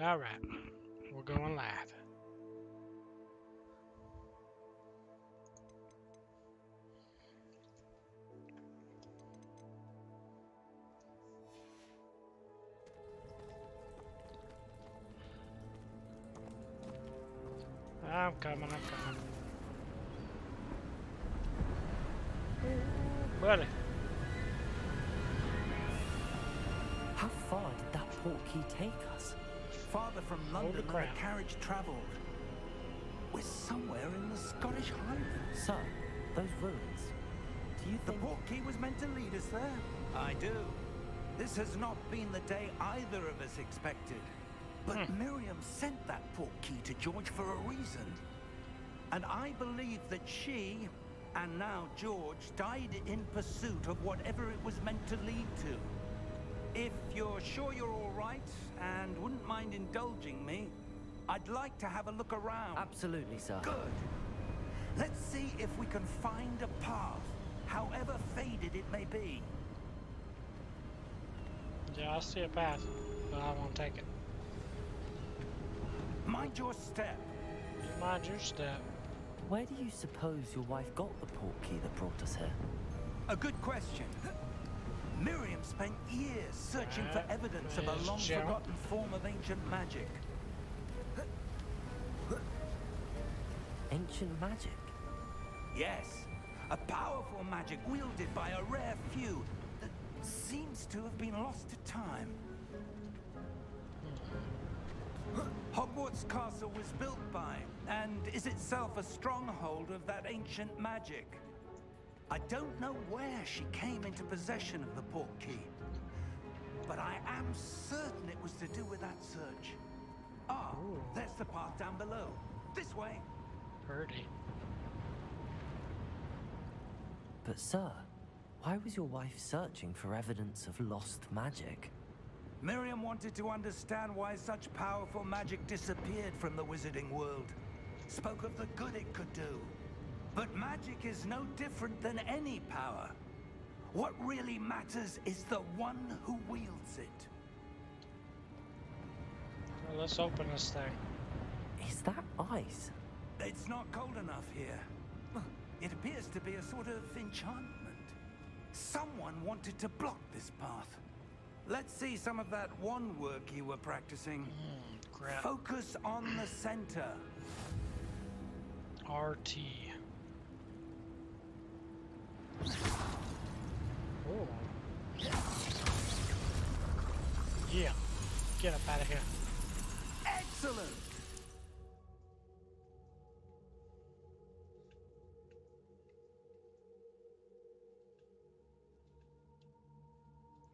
Alright, we're going live. I'm coming. Buddy. How far did that portkey take us? Farther from London than the carriage travelled. We're somewhere in the Scottish Highlands. Sir, those ruins. Do you The think... portkey was meant to lead us there? I do. This has not been the day either of us expected. But Miriam sent that portkey to George for a reason. And I believe that she, and now George, died in pursuit of whatever it was meant to lead to. If you're sure you're all right, and wouldn't mind indulging me, I'd like to have a look around. Absolutely, sir. Good. Let's see if we can find a path, however faded it may be. Yeah, I see a path, but I won't take it. Mind your step. You mind your step. Where do you suppose your wife got the portkey that brought us here? A good question. Miriam spent years searching for evidence of a long-forgotten form of ancient magic. Ancient magic? Yes, a powerful magic wielded by a rare few that seems to have been lost to time. Hogwarts Castle was built by, and is itself a stronghold of that ancient magic. I don't know where she came into possession of the portkey, but I am certain it was to do with that search. Ah, there's the path down below. This way. Purdy. But sir, why was your wife searching for evidence of lost magic? Miriam wanted to understand why such powerful magic disappeared from the wizarding world. Spoke of the good it could do. But magic is no different than any power. What really matters is the one who wields it. Well, let's open this thing. Is that ice? It's not cold enough here. It appears to be a sort of enchantment. Someone wanted to block this path. Let's see some of that wand work you were practicing. Crap. Focus on the center. RT. Oh. Yeah. Get up out of here. Excellent!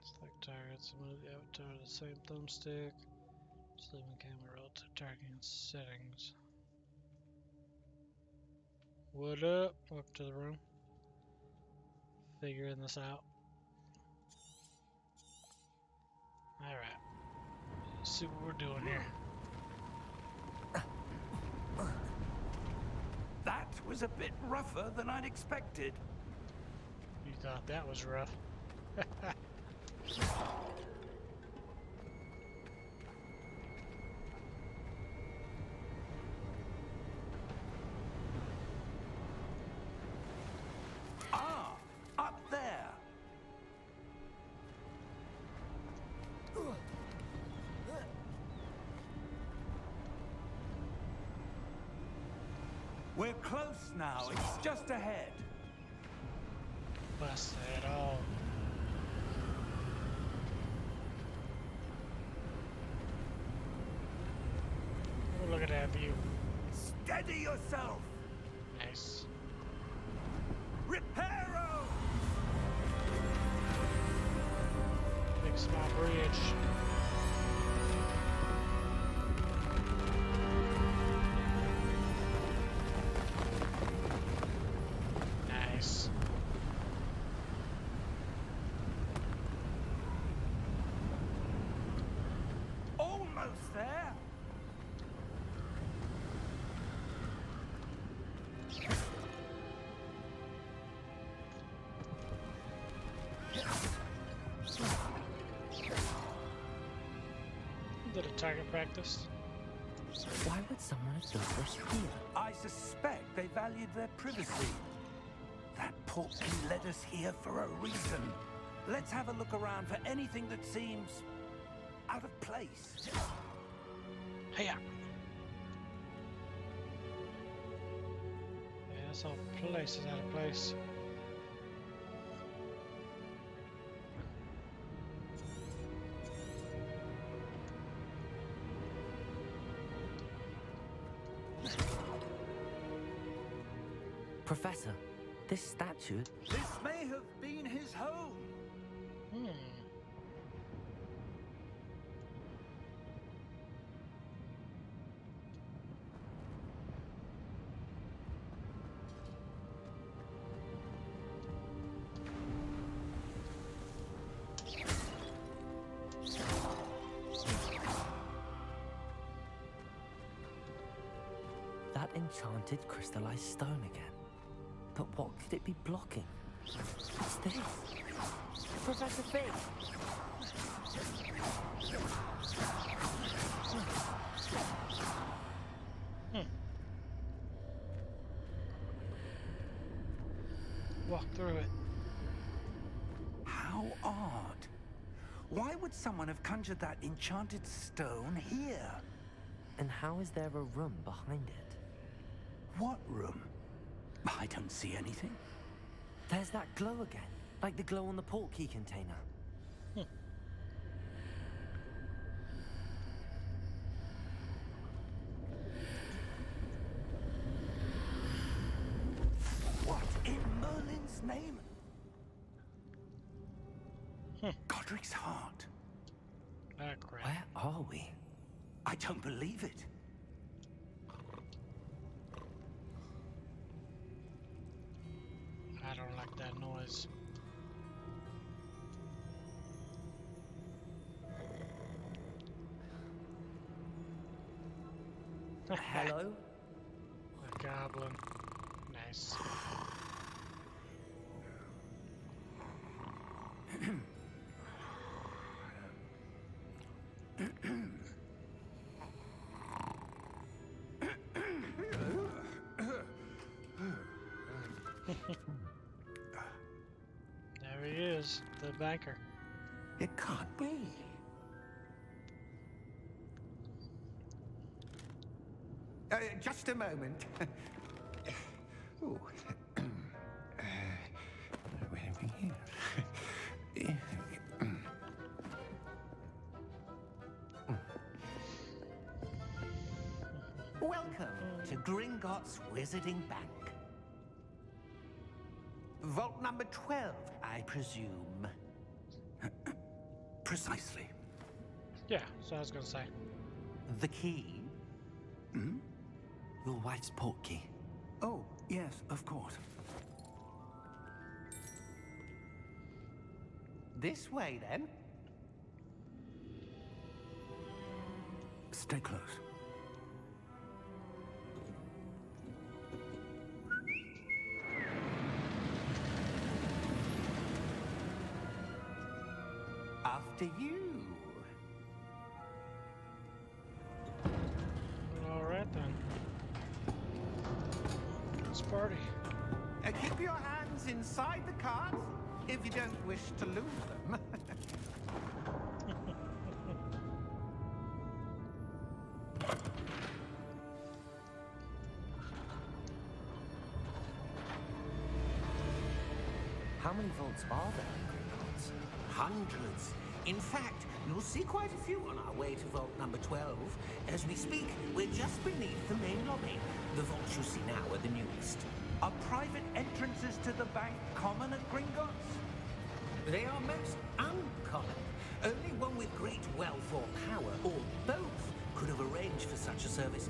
Select targets, move the avatar to the same thumbstick. Sleeping camera relative targeting settings. What up? Welcome to the room. Figuring this out. Alright. Let's see what we're doing here. That was a bit rougher than I'd expected. You thought that was rough. Ah, up there. We're close now. It's just ahead. Bust it all. Oh, look at that view. Steady yourself. Nice. Reparo! Big small bridge. Nice. Almost there. Did a target practice. Why would someone have built this here? I suspect they valued their privacy. That portkey led us here for a reason. Let's have a look around for anything that seems out of place. Hey, yeah, some places out of place. Professor, this statue... This may have been his home. That enchanted crystallized stone again. But what could it be blocking? What's this? Professor Fig! Walk through it. How odd. Why would someone have conjured that enchanted stone here? And how is there a room behind it? What room? I don't see anything. There's that glow again, like the glow on the portkey container. What in Merlin's name? Godric's heart. Ah, crap. Where are we? I don't believe it. I don't like that noise. Hello? A goblin. Nice. There he is, the banker. It can't be. Just a moment. Ooh. Where are we here? Welcome to Gringotts Wizarding Bank. Vault number 12, I presume. Precisely. Yeah, so I was gonna say. The key? Your wife's portkey. Oh, yes, of course. This way, then. Stay close. After you. Alright then. Let's party. Keep your hands inside the cart if you don't wish to lose them. How many vaults are there in Gringotts? Hundreds. In fact, you'll see quite a few on our way to vault number 12. As we speak, we're just beneath the main lobby. The vaults you see now are the newest. Are private entrances to the bank common at Gringotts? They are most uncommon. Only one with great wealth or power, or both, could have arranged for such a service.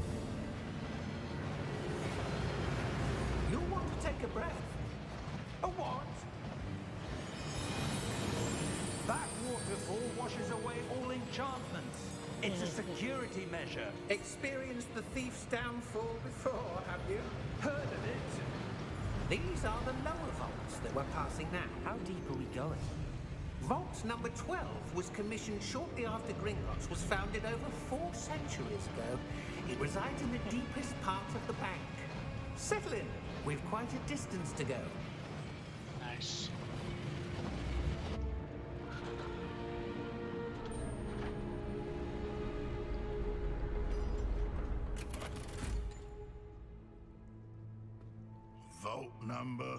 You'll want to take a breath. A what? That waterfall washes away all enchantments. It's a security measure. Experienced the thief's downfall before, have you? Heard of it? These are the lower vaults that we're passing now. How deep are we going? Vault number 12 was commissioned shortly after Gringotts was founded over 4 centuries ago. It resides in the deepest part of the bank. Settle in. We've quite a distance to go. Nice. Vault number.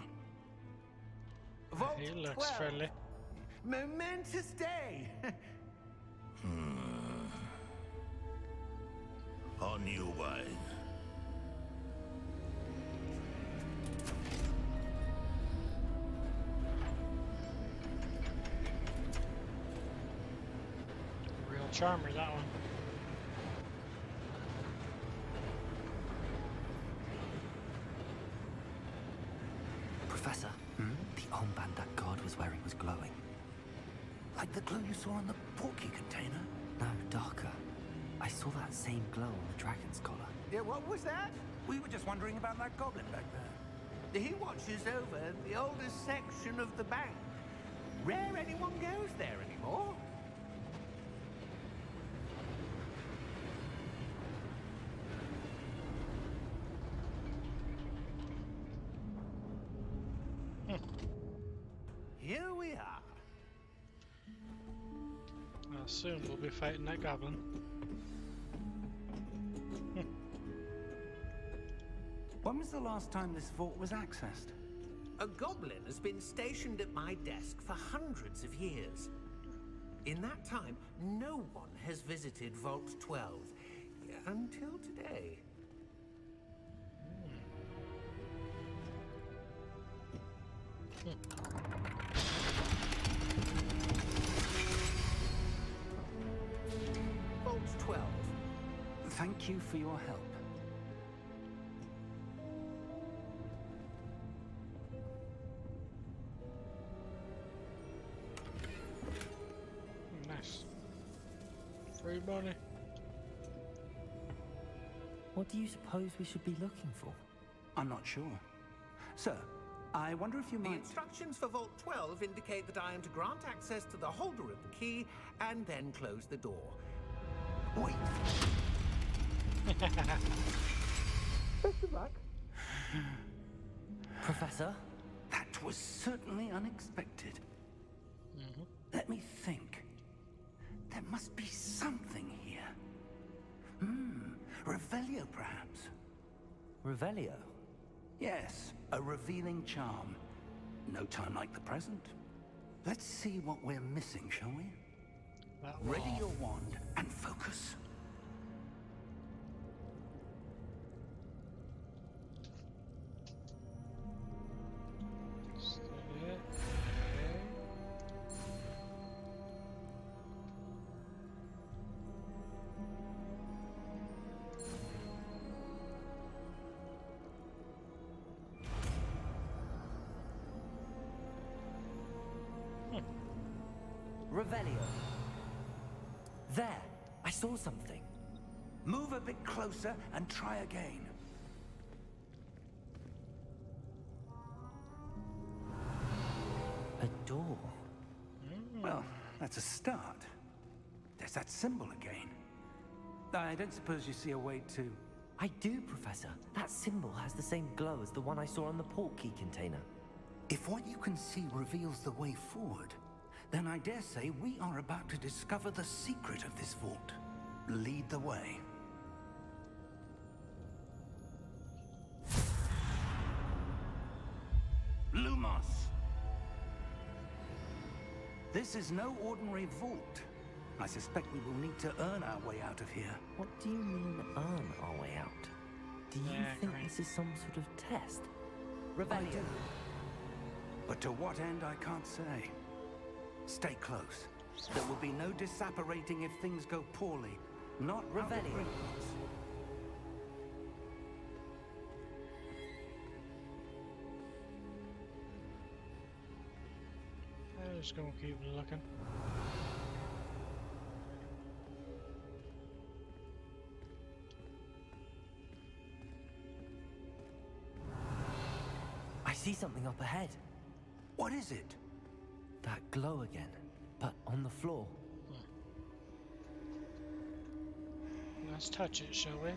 Vault He looks 12. friendly. Momentous day. On your way. Real charmer, that one. Professor, the armband that guard was wearing was glowing. Like the glow you saw on the porky container? No, darker. I saw that same glow on the dragon's collar. Yeah, what was that? We were just wondering about that goblin back there. He watches over the oldest section of the bank. Rare anyone goes there anymore. Here we are. Soon we'll be fighting that goblin. When was the last time this vault was accessed? A goblin has been stationed at my desk for hundreds of years. In that time, no one has visited Vault 12 until today. Vault 12. Thank you for your help. Nice. Free money. What do you suppose we should be looking for? I'm not sure. Sir, I wonder if you The might... instructions for Vault 12 indicate that I am to grant access to the holder of the key and then close the door. Wait! Best of luck. Professor? That was certainly unexpected. Let me think. There must be something here. Revelio, perhaps? Revelio? Yes, a revealing charm. No time like the present. Let's see what we're missing, shall we? That Ready wall. your wand and focus. Steady it. Revelio. There! I saw something. Move a bit closer and try again. A door. Well, that's a start. There's that symbol again. I don't suppose you see a way to... I do, Professor. That symbol has the same glow as the one I saw on the port key container. If what you can see reveals the way forward, then I dare say we are about to discover the secret of this vault. Lead the way. Lumos! This is no ordinary vault. I suspect we will need to earn our way out of here. What do you mean, earn our way out? Do you Yeah, think great. this is some sort of test? I Revelio. do. But to what end, I can't say. Stay close. There will be no disapparating if things go poorly. Not out of Revelio. Gringotts. I'm just gonna keep looking. I see something up ahead. What is it? That glow again. on the floor. Let's touch it, shall we?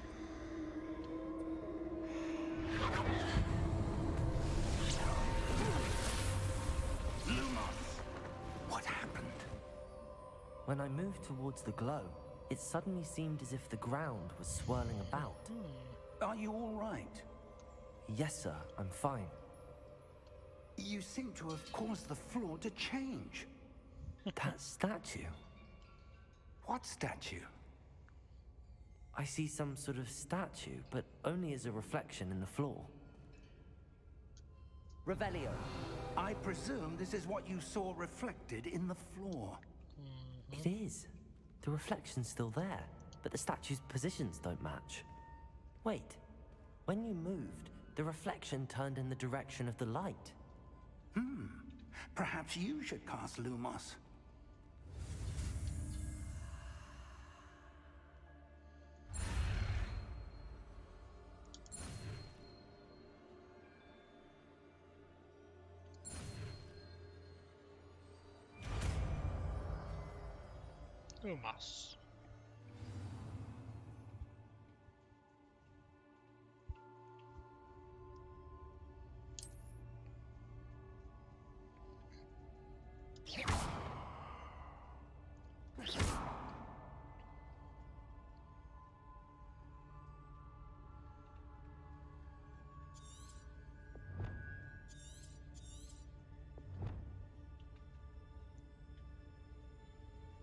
Lumos! What happened? When I moved towards the glow, it suddenly seemed as if the ground was swirling about. Are you all right? Yes, sir, I'm fine. You seem to have caused the floor to change. That statue? What statue? I see some sort of statue, but only as a reflection in the floor. Revelio. I presume this is what you saw reflected in the floor. It is. The reflection's still there, but the statue's positions don't match. Wait. When you moved, the reflection turned in the direction of the light. Perhaps you should cast Lumos. Lumos.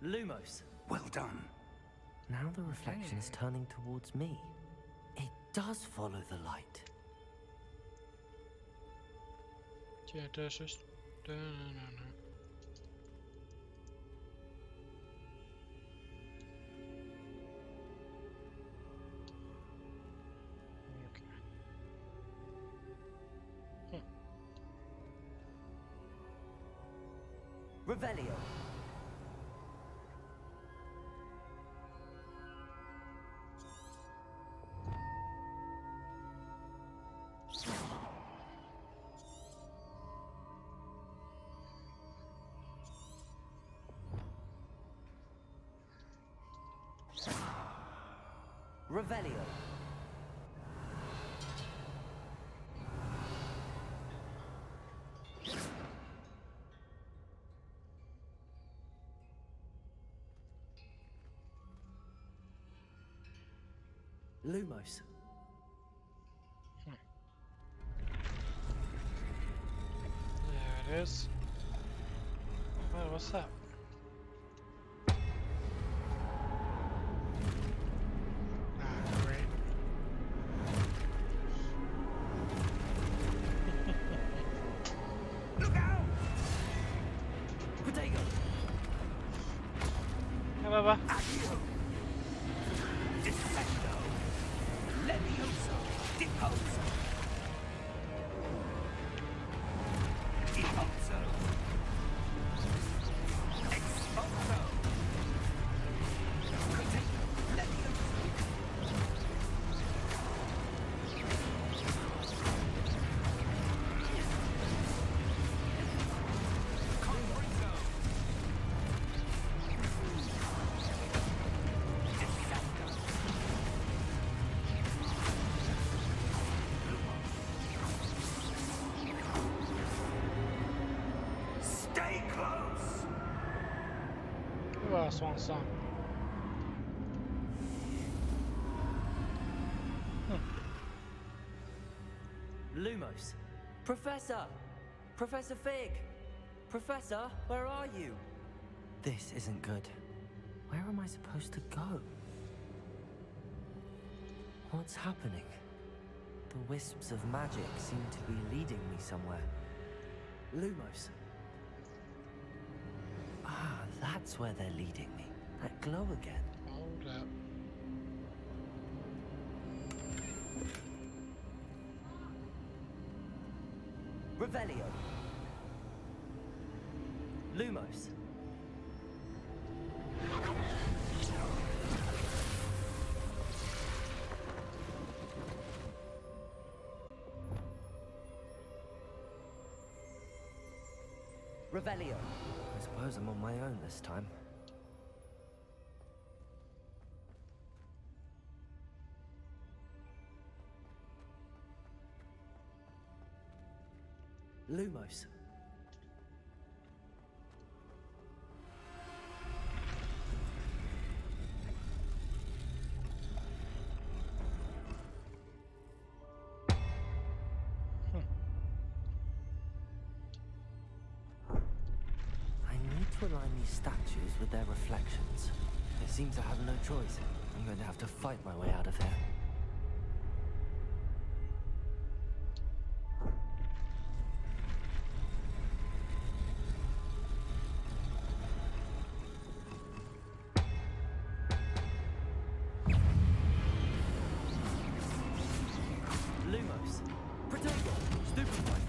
Lumos. Well done. Now the reflection is turning towards me. It does follow the light. Yeah, it does just. No. Revelio. Revelio. Lumos. There it is. Oh, what's that? Ah, great. Look out! Potato. Hey, Baba. Accio! Dissecto! Levioso! Deposo! Deposo! Exposo! Potato! Levioso! Conbrigo! Dissecto! Stay close! Who else wants some? Lumos. Professor! Professor Fig! Professor, where are you? This isn't good. Where am I supposed to go? What's happening? The wisps of magic seem to be leading me somewhere. Lumos. Ah, that's where they're leading me. That glow again. Hold up. Revelio. Lumos. Revelio. I suppose suppose I'm on my own this time. Lumos. I need to align these statues with their reflections. It seems I have no choice. I'm going to have to fight my way out of here. Lumos. Protego. Stupefy.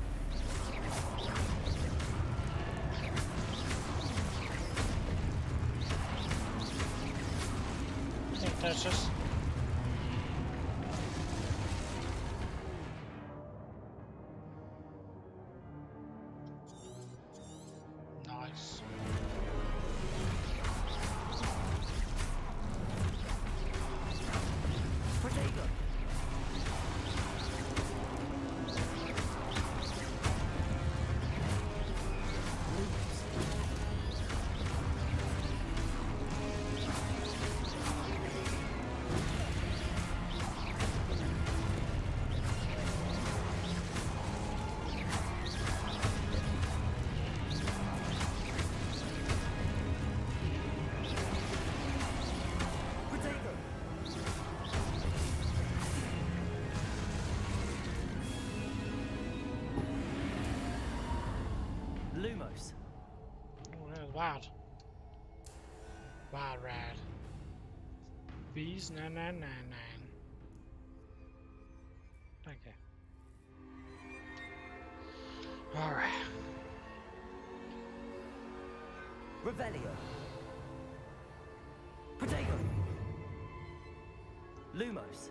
Can't touch us. Nice. Protego. Protego. Lumos. Oh, that's wild. Wild ride. V's 9999. Okay. Alright. Revelio. Protego. Lumos.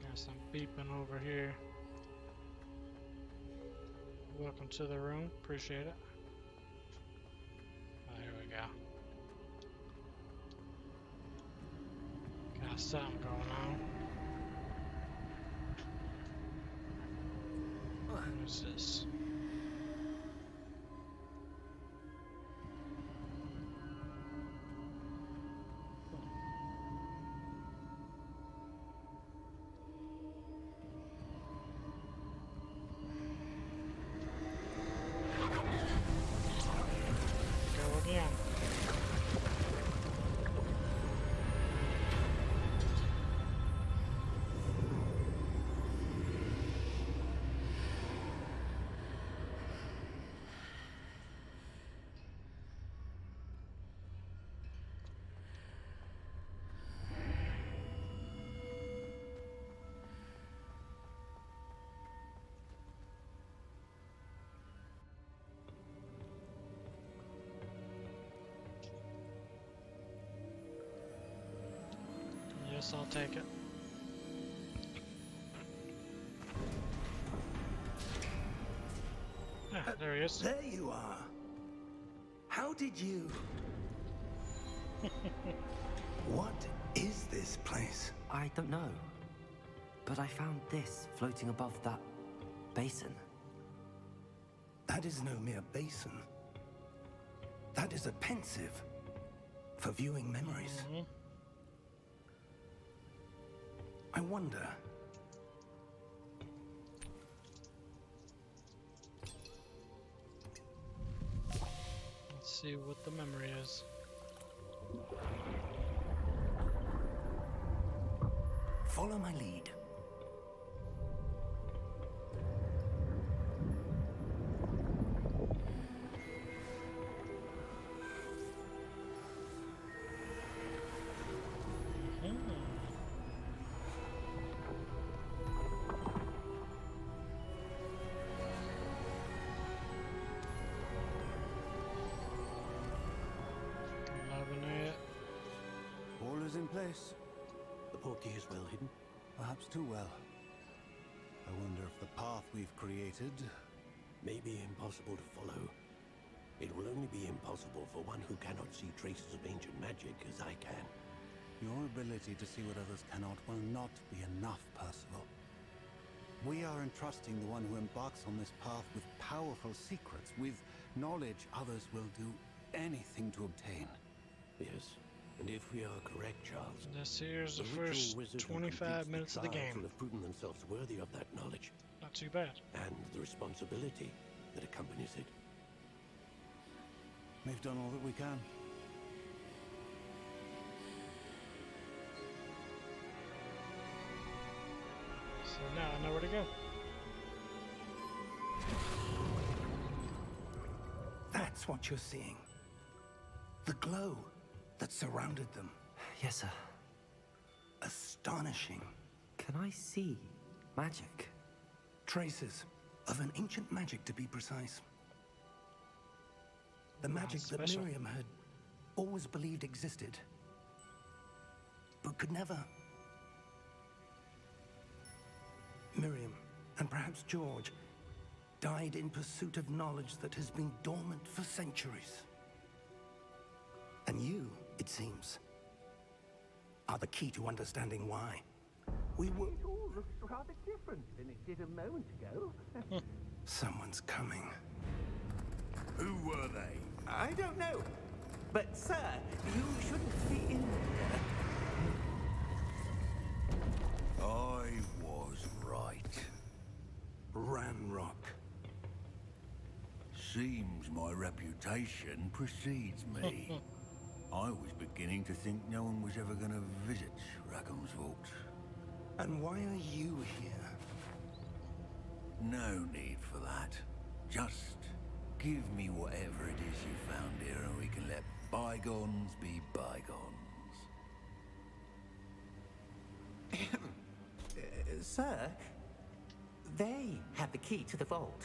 Got some beeping over here. Welcome to the room. Appreciate it. Oh, here we go. Got something going on. What is this? Go again. Yes, I'll take it. Ah, there he is. There you are. How did you... What is this place? I don't know. But I found this floating above that basin. That is no mere basin. That is a pensive for viewing memories. Mhm. I wonder... Let's see what the memory is. Follow my lead. Loving it. All is in place. The portkey is well hidden? Perhaps too well. I wonder if the path we've created... May be impossible to follow. It will only be impossible for one who cannot see traces of ancient magic as I can. Your ability to see what others cannot will not be enough, Percival. We are entrusting the one who embarks on this path with powerful secrets, with knowledge others will do anything to obtain. Yes, and if we are correct, Charles, This here's the ritual first wizard who 25 completes minutes of the trials game. will have proven themselves worthy of that knowledge, Not too bad. and the responsibility that accompanies it. We've done all that we can. So now I know where to go. That's what you're seeing. The glow that surrounded them. Yes, sir. Astonishing. Can I see magic? Traces of an ancient magic, to be precise. The magic that special. Miriam had always believed existed, but could never. Miriam, and perhaps George, died in pursuit of knowledge that has been dormant for centuries. And you, it seems, are the key to understanding why. We will... It all looks rather different than it did a moment ago. Someone's coming. Who were they? I don't know. But, sir, you shouldn't be in there. I was right. Ranrock. Seems my reputation precedes me. I was beginning to think no one was ever going to visit Rackham's vault. And why are you here? No need for that. Just give me whatever it is you found here and we can let bygones be bygones. Sir, they have the key to the vault.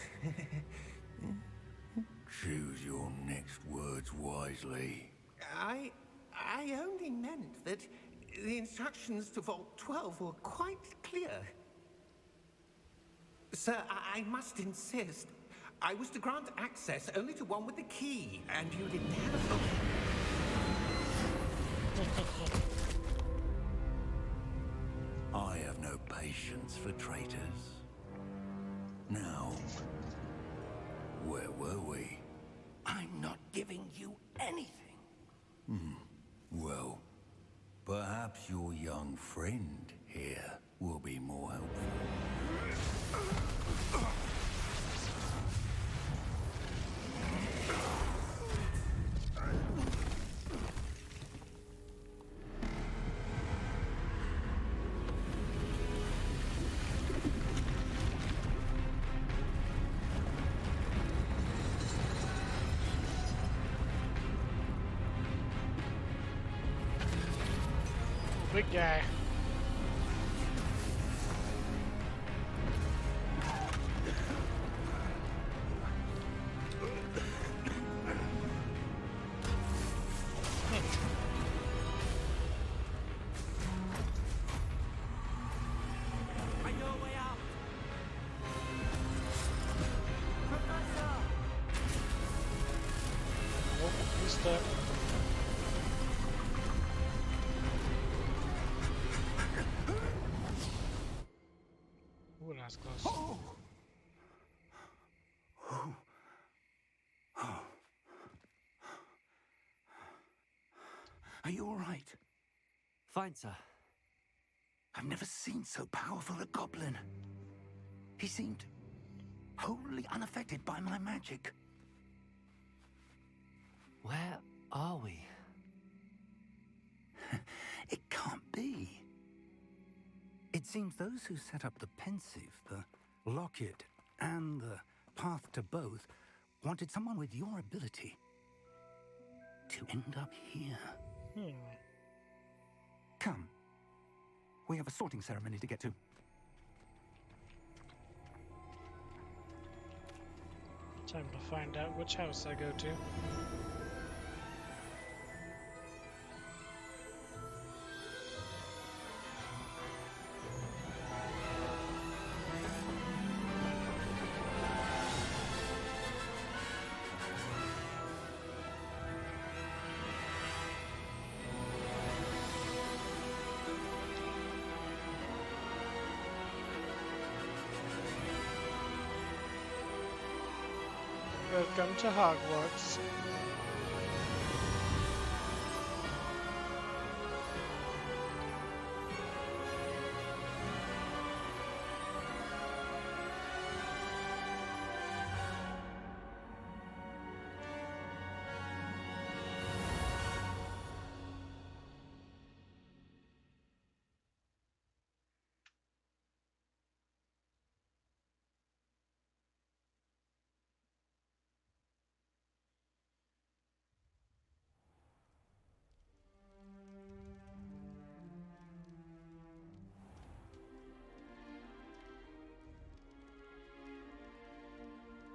Choose your next words wisely. I only meant that the instructions to Vault 12 were quite clear. Sir, I must insist. I was to grant access only to one with the key, and you didn't have it. I have no patience for traitors. Now, where were we? I'm not giving you anything. Well, perhaps your young friend here will be more helpful. Big guy. I know a way out. Oh, he's stuck. Ooh, that's close. Are you all right? Fine, sir. I've never seen so powerful a goblin. He seemed wholly unaffected by my magic. Where are we? It can't be. It seems those who set up the pensive, the locket, and the path to both wanted someone with your ability to end up here. Come. We have a sorting ceremony to get to. Time to find out which house I go to. Welcome to Hogwarts.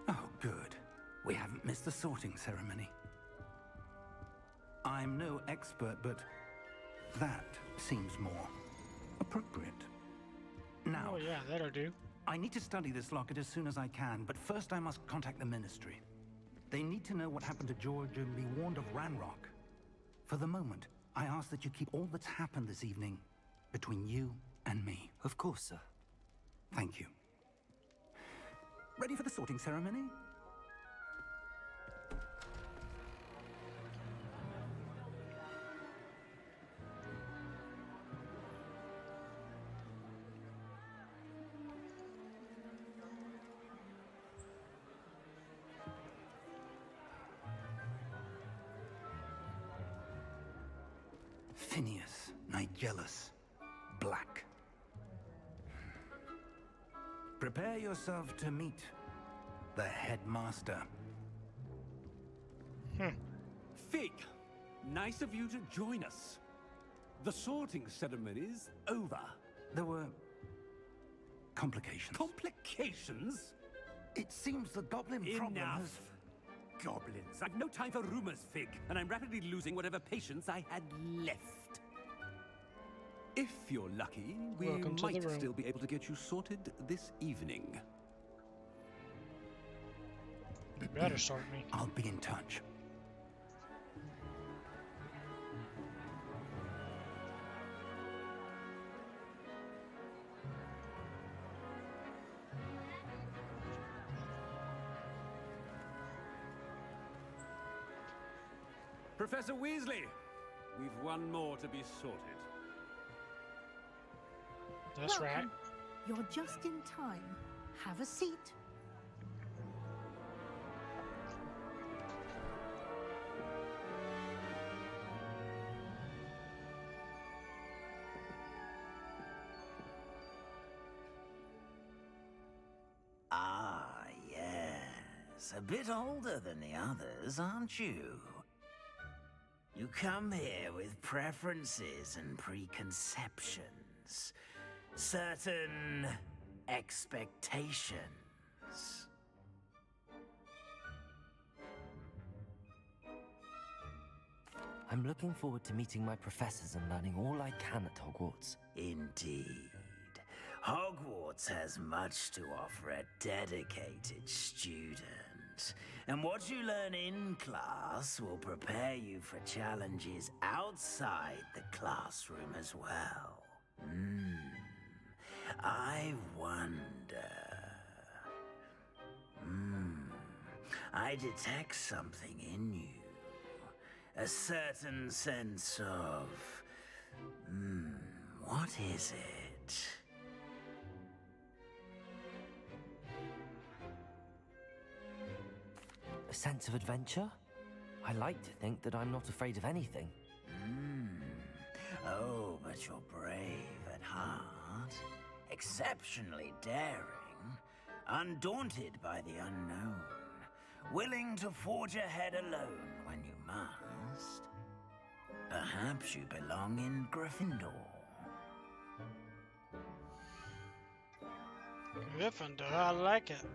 Oh, good. We haven't missed the sorting ceremony. I'm no expert, but that seems more appropriate. Now, Oh yeah, that'll do. I need to study this locket as soon as I can, but first I must contact the Ministry. They need to know what happened to George and be warned of Ranrock. For the moment, I ask that you keep all that's happened this evening between you and me. Of course, sir. Thank you. Ready for the sorting ceremony? Phineas, Nigellus, Black. Prepare yourself to meet the headmaster. Fig, nice of you to join us. The sorting ceremony's over. There were complications. Complications? It seems the goblin problem has... Enough. Goblins. I've no time for rumors, Fig, and I'm rapidly losing whatever patience I had left. If you're lucky, we Welcome to the might room. still be able to get you sorted this evening. You better sort me. I'll be in touch. Professor Weasley, we've one more to be sorted. That's right. Welcome. You're just in time. Have a seat. Ah, yes. A bit older than the others, aren't you? You come here with preferences and preconceptions. Certain expectations. I'm looking forward to meeting my professors and learning all I can at Hogwarts. Indeed. Hogwarts has much to offer a dedicated student. And what you learn in class will prepare you for challenges outside the classroom as well. I wonder... I detect something in you. A certain sense of... what is it? A sense of adventure? I like to think that I'm not afraid of anything. Oh, but you're brave at heart. Exceptionally daring. Undaunted by the unknown. Willing to forge ahead alone when you must. Perhaps you belong in Gryffindor. Gryffindor, I like it.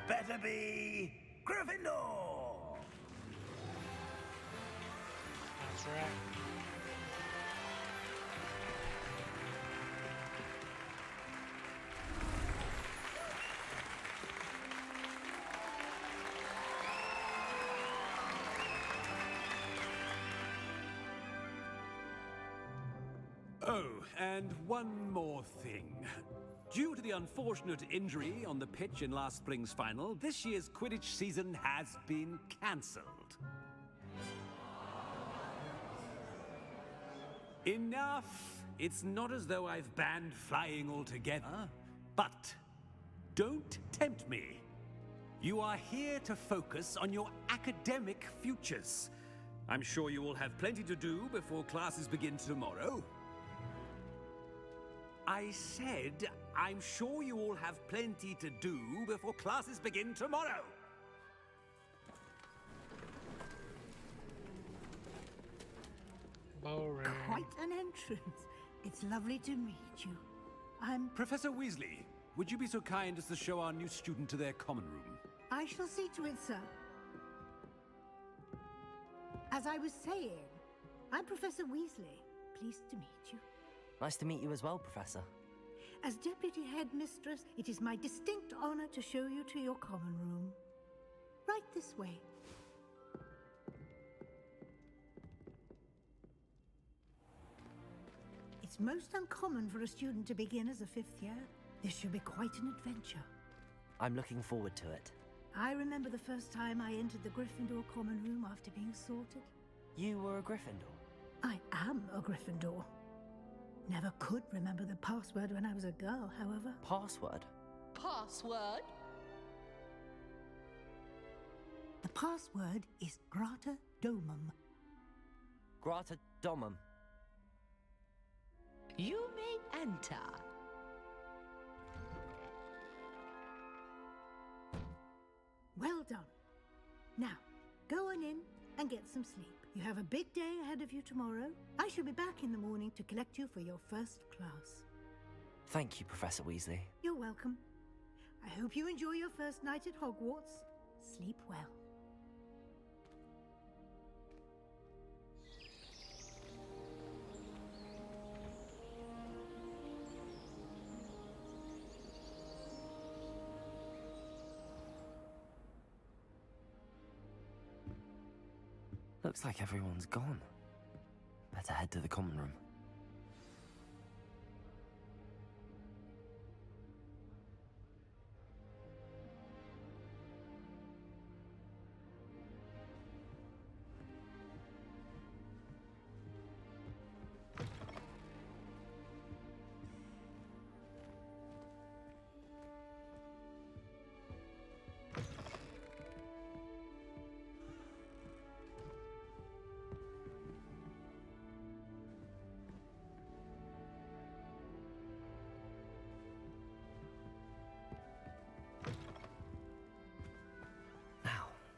Better be Gryffindor! That's right. Oh, and one more thing. Due to the unfortunate injury on the pitch in last spring's final, this year's Quidditch season has been cancelled. Enough! It's not as though I've banned flying altogether, but don't tempt me. You are here to focus on your academic futures. I'm sure you will have plenty to do before classes begin tomorrow. I said, I'm sure you all have plenty to do before classes begin tomorrow. Boring. Quite an entrance. It's lovely to meet you. I'm... Professor Weasley, would you be so kind as to show our new student to their common room? I shall see to it, sir. As I was saying, I'm Professor Weasley. Pleased to meet you. Nice to meet you as well, Professor. As Deputy Headmistress, it is my distinct honor to show you to your common room. Right this way. It's most uncommon for a student to begin as a fifth year. This should be quite an adventure. I'm looking forward to it. I remember the first time I entered the Gryffindor common room after being sorted. You were a Gryffindor? I am a Gryffindor. Never could remember the password when I was a girl, however. Password? Password? The password is Grata Domum. Grata Domum. You may enter. Well done. Now, go on in and get some sleep. You have a big day ahead of you tomorrow. I shall be back in the morning to collect you for your first class. Thank you, Professor Weasley. You're welcome. I hope you enjoy your first night at Hogwarts. Sleep well. Looks like everyone's gone. Better head to the common room.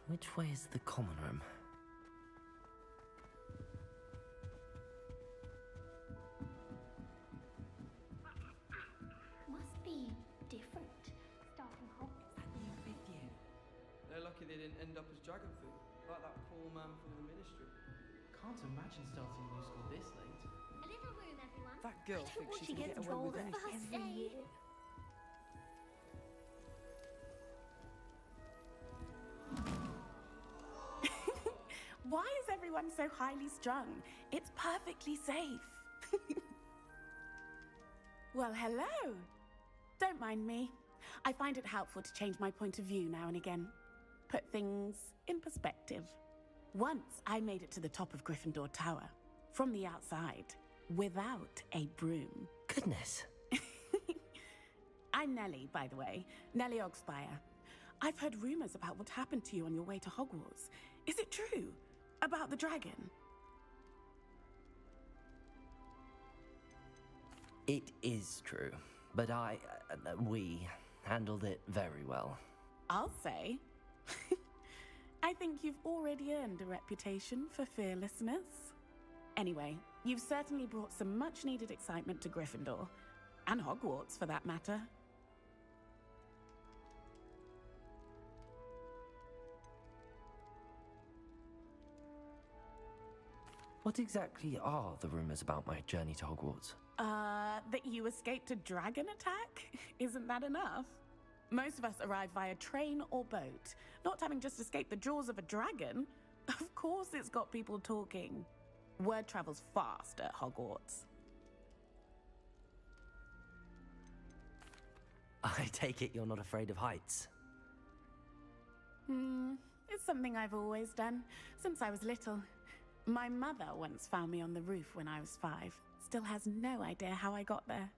Which way is the common room? Must be different. Starting Hogwarts. That new fifth year. They're lucky they didn't end up as dragon food, like that poor man from the ministry. Can't imagine starting a new school this late. A little room, everyone. That girl thinks she can get away with anything. Every year. Why is everyone so highly strung? It's perfectly safe. Well, hello. Don't mind me. I find it helpful to change my point of view now and again. Put things in perspective. Once I made it to the top of Gryffindor Tower, from the outside, without a broom. Goodness. I'm Nellie, by the way. Nellie Ogspire. I've heard rumors about what happened to you on your way to Hogwarts. Is it true? About the dragon? It is true, but we handled it very well. I'll say. I think you've already earned a reputation for fearlessness. Anyway, you've certainly brought some much-needed excitement to Gryffindor. And Hogwarts, for that matter. What exactly are the rumors about my journey to Hogwarts? That you escaped a dragon attack? Isn't that enough? Most of us arrive via train or boat, not having just escaped the jaws of a dragon. Of course it's got people talking. Word travels fast at Hogwarts. I take it you're not afraid of heights. It's something I've always done, since I was little. My mother once found me on the roof when I was 5. Still has no idea how I got there.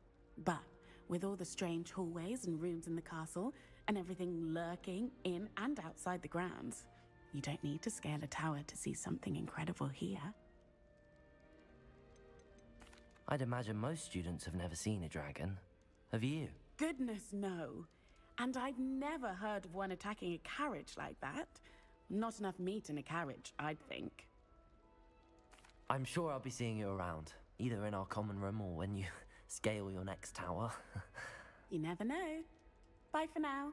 But with all the strange hallways and rooms in the castle, and everything lurking in and outside the grounds, you don't need to scale a tower to see something incredible here. I'd imagine most students have never seen a dragon. Have you? Goodness, no. And I've never heard of one attacking a carriage like that. Not enough meat in a carriage, I'd think. I'm sure I'll be seeing you around, either in our common room or when you scale your next tower. You never know. Bye for now.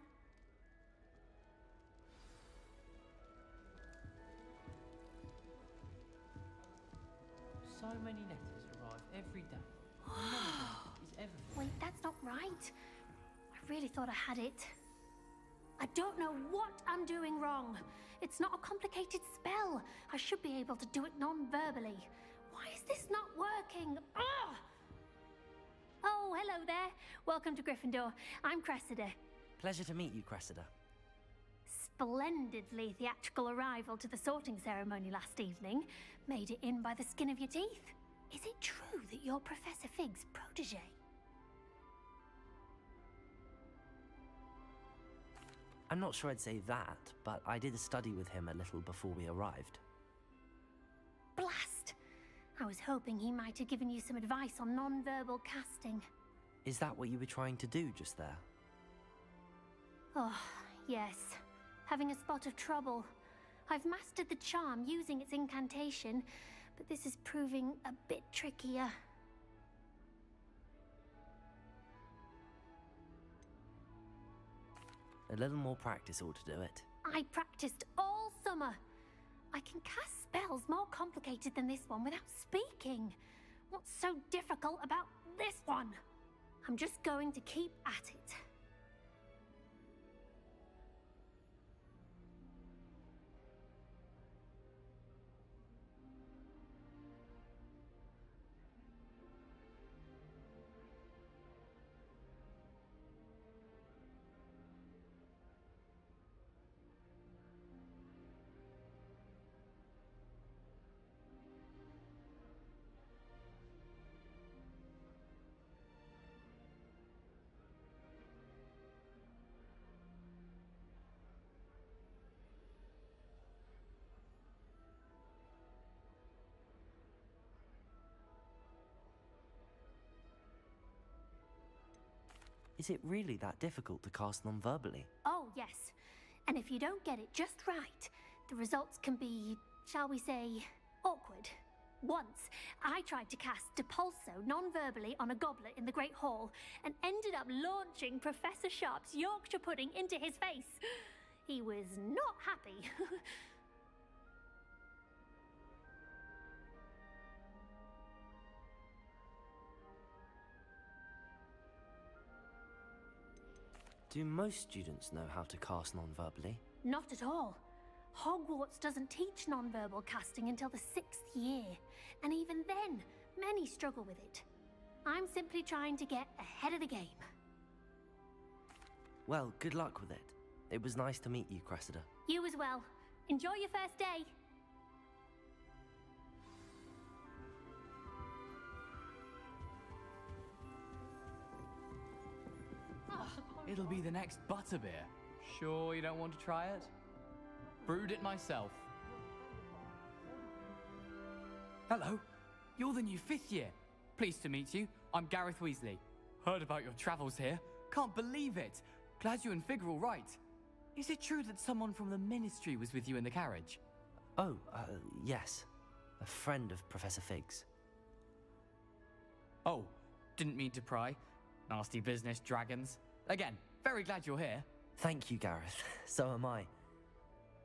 So many letters arrive every day. None of them is ever filled. Wait, that's not right. I really thought I had it. I don't know what I'm doing wrong. It's not a complicated spell. I should be able to do it non-verbally. Why is this not working? Ugh! Oh, hello there. Welcome to Gryffindor. I'm Cressida. Pleasure to meet you, Cressida. Splendidly theatrical arrival to the sorting ceremony last evening. Made it in by the skin of your teeth. Is it true that you're Professor Fig's protege? I'm not sure I'd say that, but I did study with him a little before we arrived. Blast! I was hoping he might have given you some advice on non-verbal casting. Is that what you were trying to do just there? Oh, yes. Having a spot of trouble. I've mastered the charm using its incantation, but this is proving a bit trickier. A little more practice ought to do it. I practiced all summer. I can cast spells more complicated than this one without speaking. What's so difficult about this one? I'm just going to keep at it. Is it really that difficult to cast non-verbally? Oh, yes. And if you don't get it just right, the results can be, shall we say, awkward. Once, I tried to cast Depulso non-verbally on a goblet in the Great Hall and ended up launching Professor Sharp's Yorkshire pudding into his face. He was not happy. Do most students know how to cast non-verbally? Not at all. Hogwarts doesn't teach non-verbal casting until the 6th year, and even then, many struggle with it. I'm simply trying to get ahead of the game. Well, good luck with it. It was nice to meet you, Cressida. You as well. Enjoy your first day. It'll be the next butterbeer. Sure you don't want to try it? Brewed it myself. Hello, you're the new 5th year. Pleased to meet you. I'm Gareth Weasley. Heard about your travels here. Can't believe it. Glad you and Fig are all right. Is it true that someone from the Ministry was with you in the carriage? Oh, yes. A friend of Professor Fig's. Oh, didn't mean to pry. Nasty business, dragons. Again, very glad you're here. Thank you, Gareth. So am I.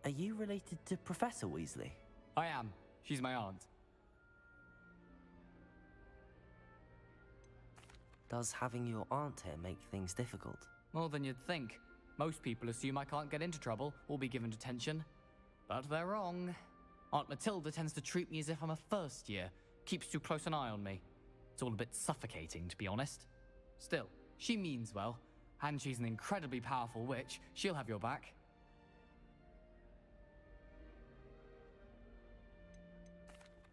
Are you related to Professor Weasley? I am. She's my aunt. Does having your aunt here make things difficult? More than you'd think. Most people assume I can't get into trouble or be given detention. But they're wrong. Aunt Matilda tends to treat me as if I'm a first year. Keeps too close an eye on me. It's all a bit suffocating, to be honest. Still, she means well. And she's an incredibly powerful witch. She'll have your back.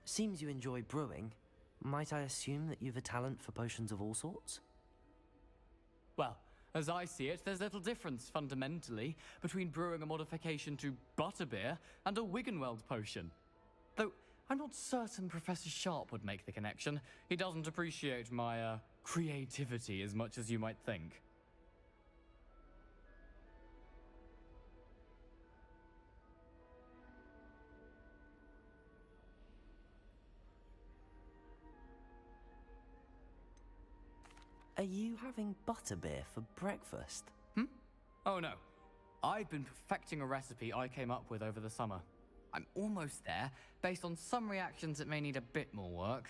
Seems you enjoy brewing. Might I assume that you've a talent for potions of all sorts? Well, as I see it, there's little difference, fundamentally, between brewing a modification to butterbeer and a Wiggenweld potion. Though, I'm not certain Professor Sharp would make the connection. He doesn't appreciate my, creativity as much as you might think. Are you having butterbeer for breakfast? Oh no. I've been perfecting a recipe I came up with over the summer. I'm almost there, based on some reactions that may need a bit more work.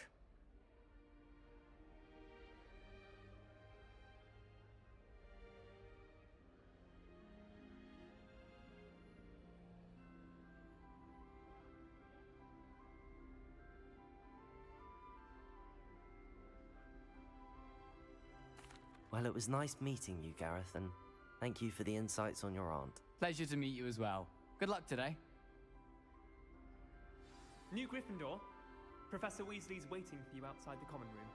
Well, it was nice meeting you, Gareth, and thank you for the insights on your aunt. Pleasure to meet you as well. Good luck today. New Gryffindor. Professor Weasley's waiting for you outside the common room.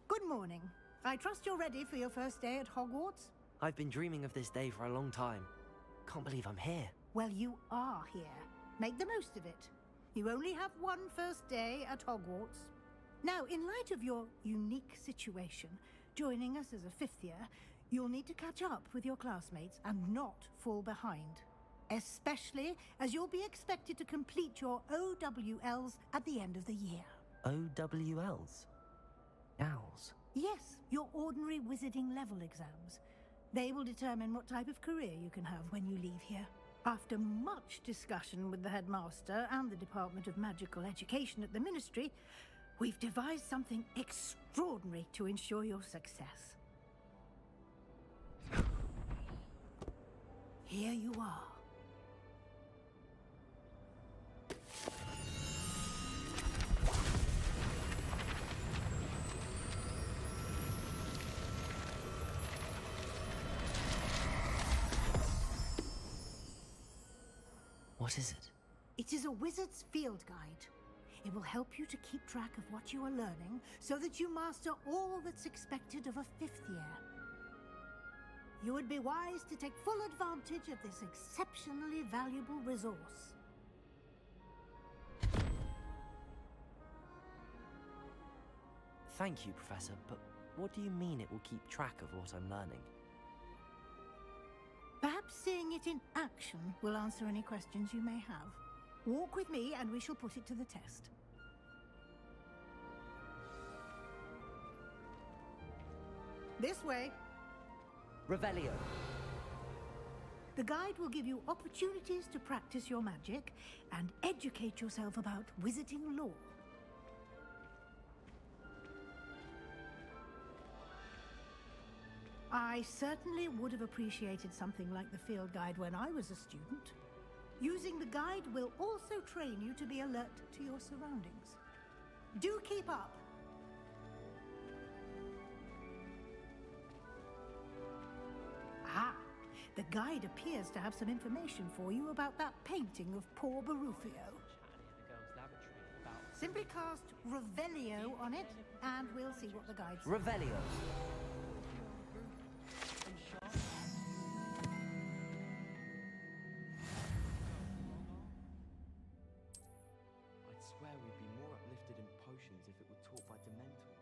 Good morning. I trust you're ready for your first day at Hogwarts? I've been dreaming of this day for a long time. Can't believe I'm here. Well, you are here. Make the most of it. You only have one first day at Hogwarts. Now, in light of your unique situation, joining us as a fifth year, you'll need to catch up with your classmates and not fall behind. Especially as you'll be expected to complete your OWLs at the end of the year. OWLs? Owls? Yes, your ordinary wizarding level exams. They will determine what type of career you can have when you leave here. After much discussion with the headmaster and the Department of Magical Education at the Ministry, we've devised something extraordinary to ensure your success. Here you are. What is it? It is a wizard's field guide. It will help you to keep track of what you are learning so that you master all that's expected of a fifth year. You would be wise to take full advantage of this exceptionally valuable resource. Thank you, Professor, but what do you mean it will keep track of what I'm learning? Perhaps seeing it in action will answer any questions you may have. Walk with me and we shall put it to the test. This way. Revelio. The guide will give you opportunities to practice your magic and educate yourself about wizarding lore. I certainly would have appreciated something like the field guide when I was a student. Using the guide will also train you to be alert to your surroundings. Do keep up! Ah, the guide appears to have some information for you about that painting of poor Barufio. Simply cast Revelio on it, and we'll see what the guide says. Revelio. I'd swear we'd be more uplifted in potions if it were taught by Dementor.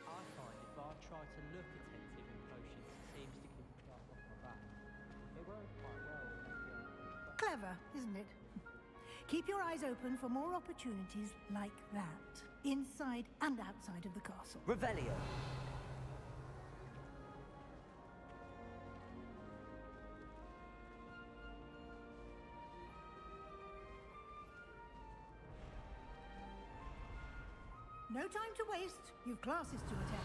I find if I try to look attentive in potions, it seems to keep the dark off my back. It works quite well. Clever, isn't it? Keep your eyes open for more opportunities like that, inside and outside of the castle. Revelio. No time to waste. You've classes to attend.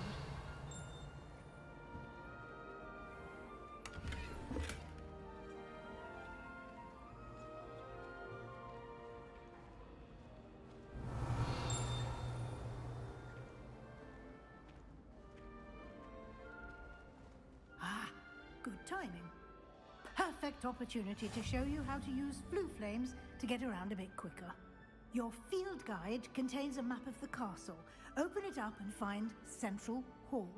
Ah, good timing. Perfect opportunity to show you how to use flue flames to get around a bit quicker. Your field guide contains a map of the castle. Open it up and find Central Hall.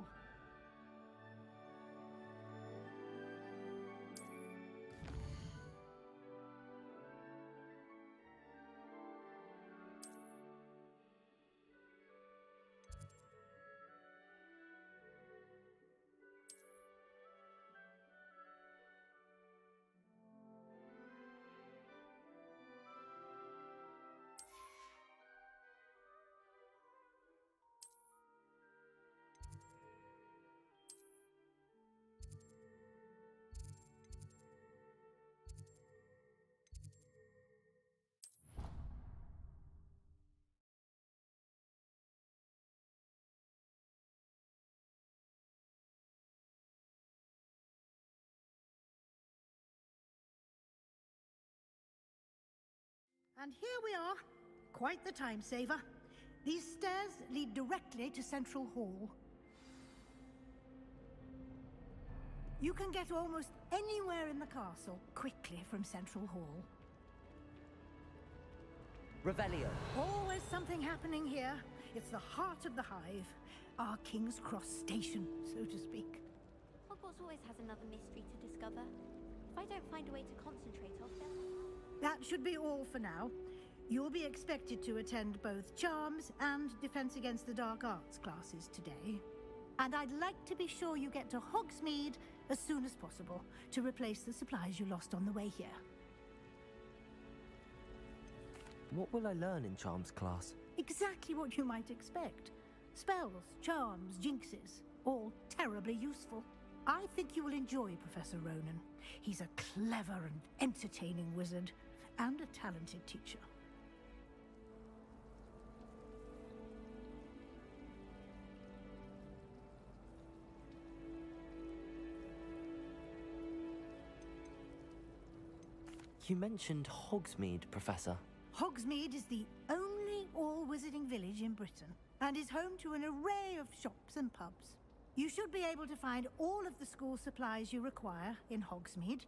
And here we are. Quite the time saver. These stairs lead directly to Central Hall. You can get almost anywhere in the castle quickly from Central Hall. Revelio. Always something happening here. It's the heart of the hive. Our King's Cross station, so to speak. Hogwarts always has another mystery to discover. If I don't find a way to concentrate, I'll fail. That should be all for now. You'll be expected to attend both Charms and Defense Against the Dark Arts classes today. And I'd like to be sure you get to Hogsmeade as soon as possible to replace the supplies you lost on the way here. What will I learn in Charms class? Exactly what you might expect. Spells, charms, jinxes, all terribly useful. I think you will enjoy Professor Ronan. He's a clever and entertaining wizard, and a talented teacher. You mentioned Hogsmeade, Professor. Hogsmeade is the only all-wizarding village in Britain, and is home to an array of shops and pubs. You should be able to find all of the school supplies you require in Hogsmeade.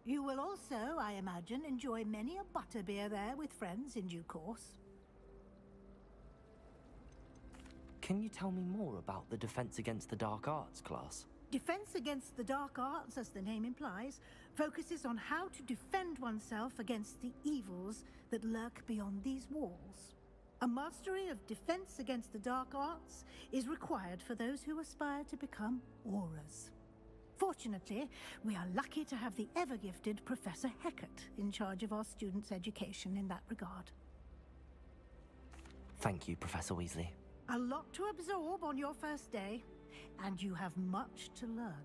You will also, I imagine, enjoy many a butterbeer there with friends in due course. Can you tell me more about the Defense Against the Dark Arts class? Defense Against the Dark Arts, as the name implies, focuses on how to defend oneself against the evils that lurk beyond these walls. A mastery of Defense Against the Dark Arts is required for those who aspire to become Aurors. Fortunately, we are lucky to have the ever-gifted Professor Hecat in charge of our students' education in that regard. Thank you, Professor Weasley. A lot to absorb on your first day, and you have much to learn.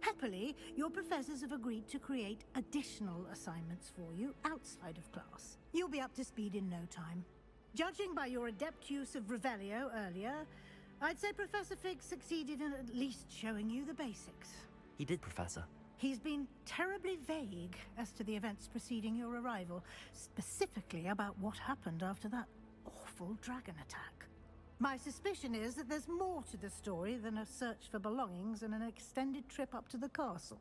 Happily, your professors have agreed to create additional assignments for you outside of class. You'll be up to speed in no time. Judging by your adept use of Revelio earlier, I'd say Professor Fig succeeded in at least showing you the basics. He did, Professor. He's been terribly vague as to the events preceding your arrival, specifically about what happened after that awful dragon attack. My suspicion is that there's more to the story than a search for belongings and an extended trip up to the castle.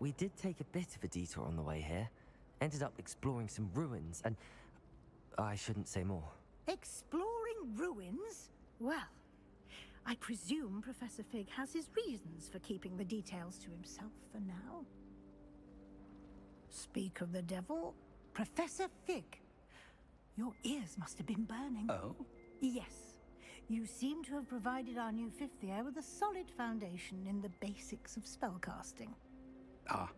We did take a bit of a detour on the way here. Ended up exploring some ruins and... I shouldn't say more. Exploring ruins? Well, I presume Professor Fig has his reasons for keeping the details to himself for now. Speak of the devil, Professor Fig. Your ears must have been burning. Oh? Yes. You seem to have provided our new fifth year with a solid foundation in the basics of spellcasting. Ah,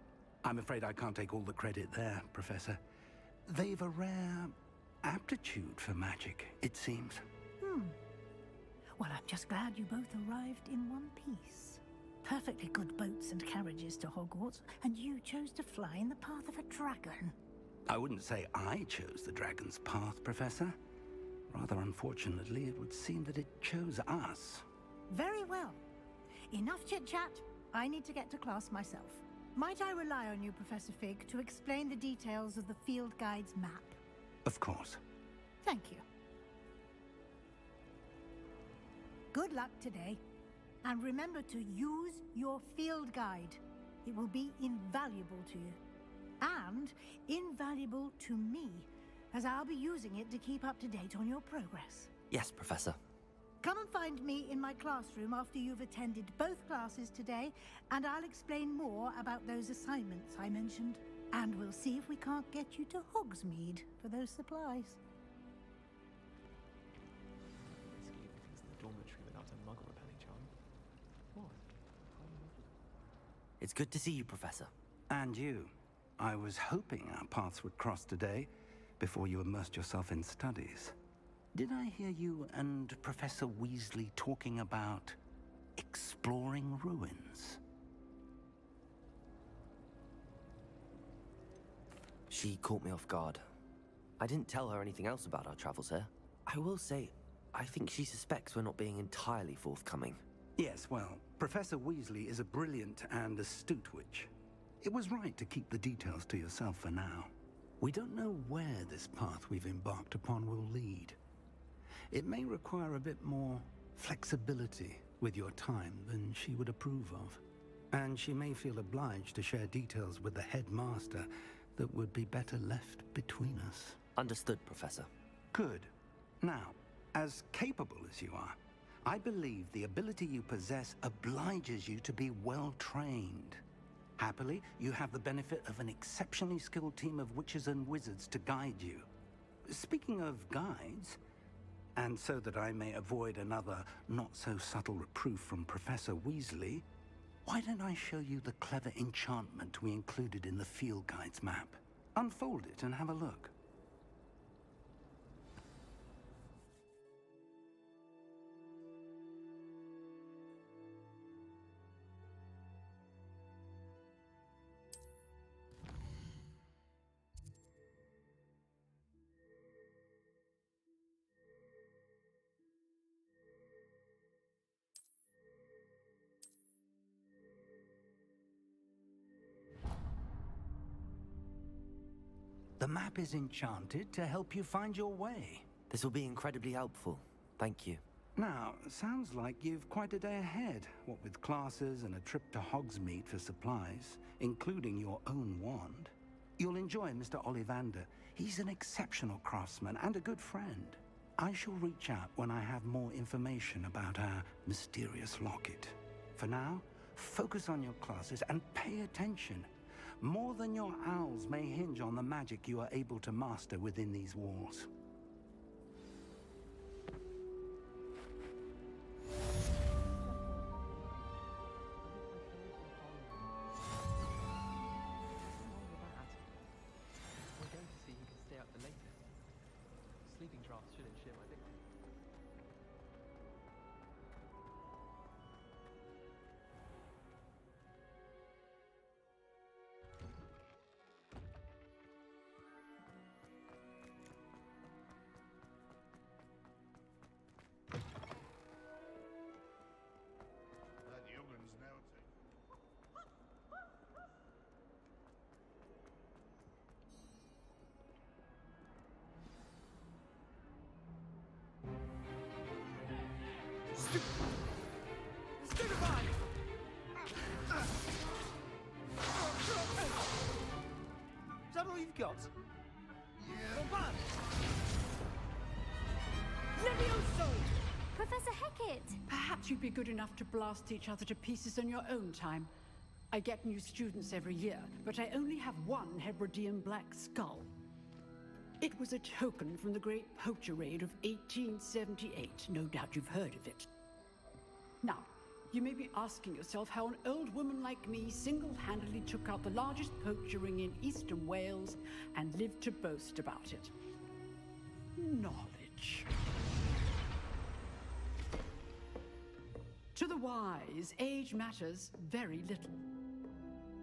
I'm afraid I can't take all the credit there, Professor. They've a rare aptitude for magic, it seems. Well, I'm just glad you both arrived in one piece. Perfectly good boats and carriages to Hogwarts, and you chose to fly in the path of a dragon. I wouldn't say I chose the dragon's path, Professor. Rather unfortunately, it would seem that it chose us. Very well. Enough chit-chat. I need to get to class myself. Might I rely on you, Professor Fig, to explain the details of the field guide's map? Of course. Thank you. Good luck today. And remember to use your field guide. It will be invaluable to you. And invaluable to me, as I'll be using it to keep up to date on your progress. Yes, Professor. Come and find me in my classroom after you've attended both classes today, and I'll explain more about those assignments I mentioned. And we'll see if we can't get you to Hogsmeade for those supplies. Basically, everything's in the dormitory without a mug or a penny charm. What? It's good to see you, Professor. And you. I was hoping our paths would cross today, before you immersed yourself in studies. Did I hear you and Professor Weasley talking about exploring ruins? She caught me off guard. I didn't tell her anything else about our travels here. I will say, I think she suspects we're not being entirely forthcoming. Yes, well, Professor Weasley is a brilliant and astute witch. It was right to keep the details to yourself for now. We don't know where this path we've embarked upon will lead. It may require a bit more flexibility with your time than she would approve of. And she may feel obliged to share details with the headmaster that would be better left between us. Understood, Professor. Good. Now, as capable as you are, I believe the ability you possess obliges you to be well trained. Happily, you have the benefit of an exceptionally skilled team of witches and wizards to guide you. Speaking of guides, and so that I may avoid another not-so-subtle reproof from Professor Weasley, why don't I show you the clever enchantment we included in the field guide's map? Unfold it and have a look. The map is enchanted to help you find your way. This will be incredibly helpful. Thank you. Now, sounds like you've quite a day ahead, what with classes and a trip to Hogsmeade for supplies, including your own wand. You'll enjoy Mr. Ollivander. He's an exceptional craftsman and a good friend. I shall reach out when I have more information about our mysterious locket. For now, focus on your classes and pay attention. More than your owls may hinge on the magic you are able to master within these walls. We're going to see who can stay up the latest. Sleeping drafts should ensure my victory. Is that all you've got? Yeah. Levioso! Professor Hecat! Perhaps you'd be good enough to blast each other to pieces on your own time. I get new students every year, but I only have one Hebridean black skull. It was a token from the Great Poacher Raid of 1878. No doubt you've heard of it. Now, you may be asking yourself how an old woman like me single-handedly took out the largest poacher ring in eastern Wales and lived to boast about it. knowledge. To the wise, age matters very little.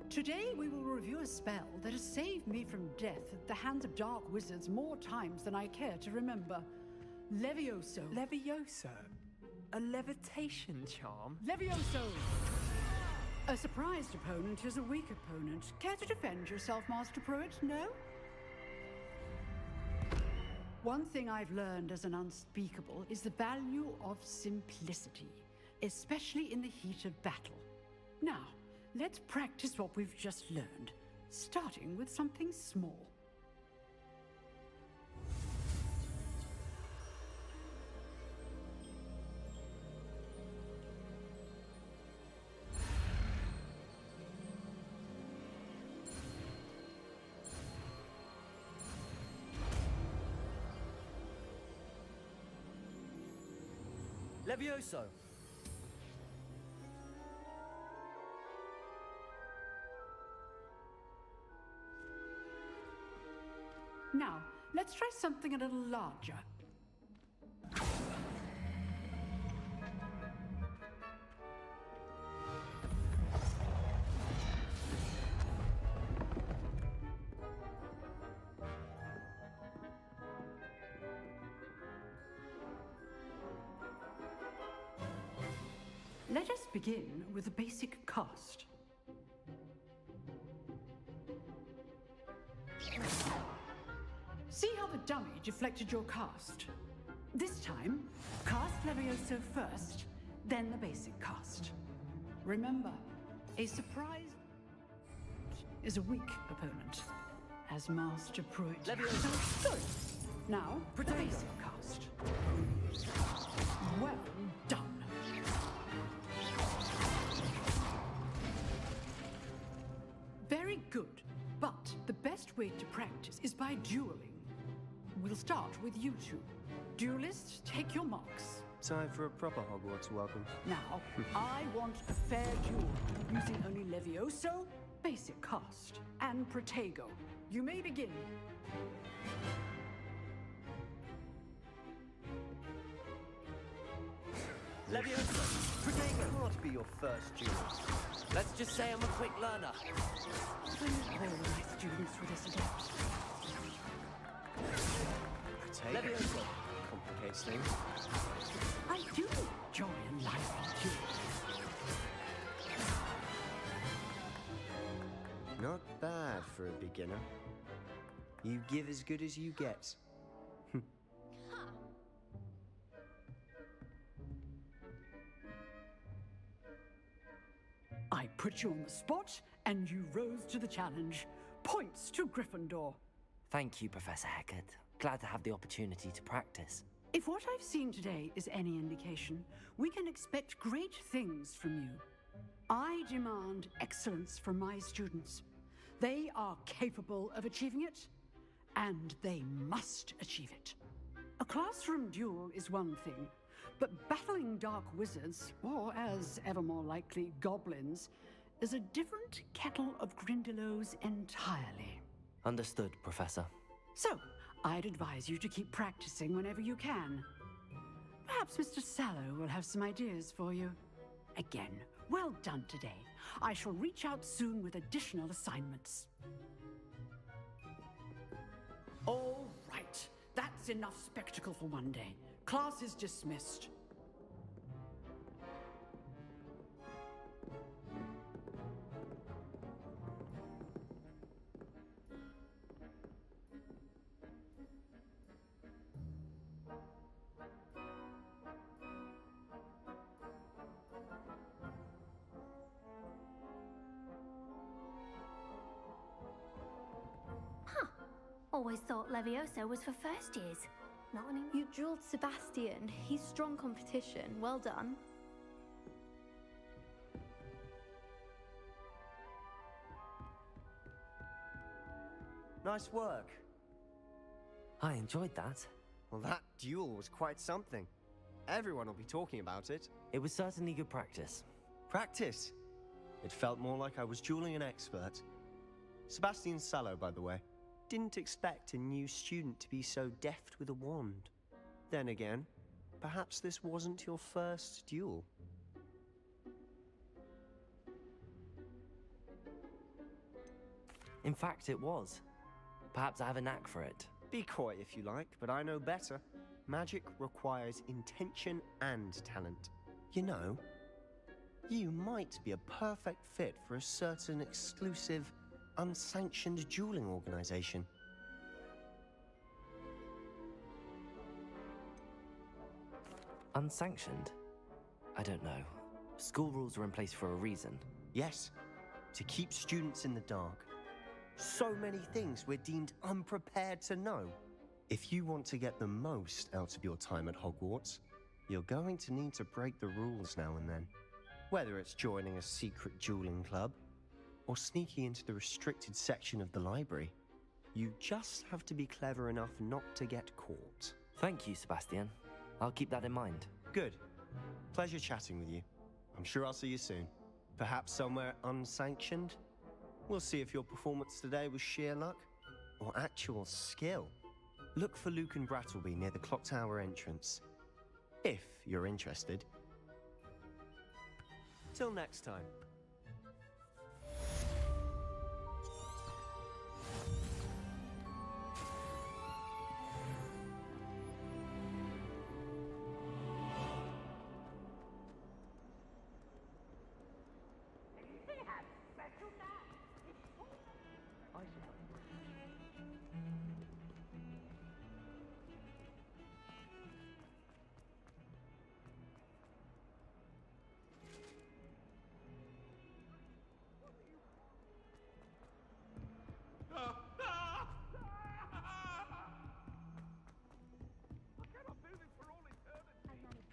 Today we will review a spell that has saved me from death at the hands of dark wizards more times than I care to remember. Levioso. Levioso? A levitation charm? Levioso! A surprised opponent is a weak opponent. Care to defend yourself, Master Pruitt? No? One thing I've learned as an unspeakable is the value of simplicity, especially in the heat of battle. Now, let's practice what we've just learned, starting with something small. Levioso! Now, let's try something a little larger. Let us begin with a basic cast. See how the dummy deflected your cast? This time, cast Levioso first, then the basic cast. Remember, a surprise is a weak opponent, as Master Pruitt. Levioso! Good. Now, the basic cast. Well done. Very good, but the best way to practice is by dueling. We'll start with you two. Duelists, take your marks. Time for a proper Hogwarts welcome. Now, I want a fair duel, using only Levioso, basic cast, and Protego. You may begin. Levioso! Protego will not be your first duel. Let's just say I'm a quick learner. Bring all my students for this adept. Protego. Levioso! Complicates things. I do enjoy a lively duel. Not bad for a beginner. You give as good as you get. I put you on the spot, and you rose to the challenge. Points to Gryffindor. Thank you, Professor Hecat. Glad to have the opportunity to practice. If what I've seen today is any indication, we can expect great things from you. I demand excellence from my students. They are capable of achieving it, and they must achieve it. A classroom duel is one thing, but battling dark wizards, or as ever more likely, goblins, is a different kettle of Grindylows entirely. Understood, Professor. So, I'd advise you to keep practicing whenever you can. Perhaps Mr. Sallow will have some ideas for you. Again, well done today. I shall reach out soon with additional assignments. All right, that's enough spectacle for one day. Class is dismissed. Always thought Levioso was for first years. Not anymore. You drilled Sebastian. He's strong competition. Well done. Nice work. I enjoyed that. Well, that duel was quite something. Everyone will be talking about it. It was certainly good practice. Practice? It felt more like I was dueling an expert. Sebastian Sallow, by the way. Didn't expect a new student to be so deft with a wand. Then again, perhaps this wasn't your first duel. In fact, it was. Perhaps I have a knack for it. Be coy if you like, but I know better. Magic requires intention and talent. You know, you might be a perfect fit for a certain exclusive, unsanctioned dueling organization. Unsanctioned? I don't know. School rules are in place for a reason. Yes, to keep students in the dark. So many things we're deemed unprepared to know. If you want to get the most out of your time at Hogwarts, you're going to need to break the rules now and then. Whether it's joining a secret dueling club, or sneaking into the restricted section of the library, you just have to be clever enough not to get caught. Thank you, Sebastian. I'll keep that in mind. Good. Pleasure chatting with you. I'm sure I'll see you soon. Perhaps somewhere unsanctioned? We'll see if your performance today was sheer luck or actual skill. Look for Luke and Brattleby near the clock tower entrance, if you're interested. Till next time.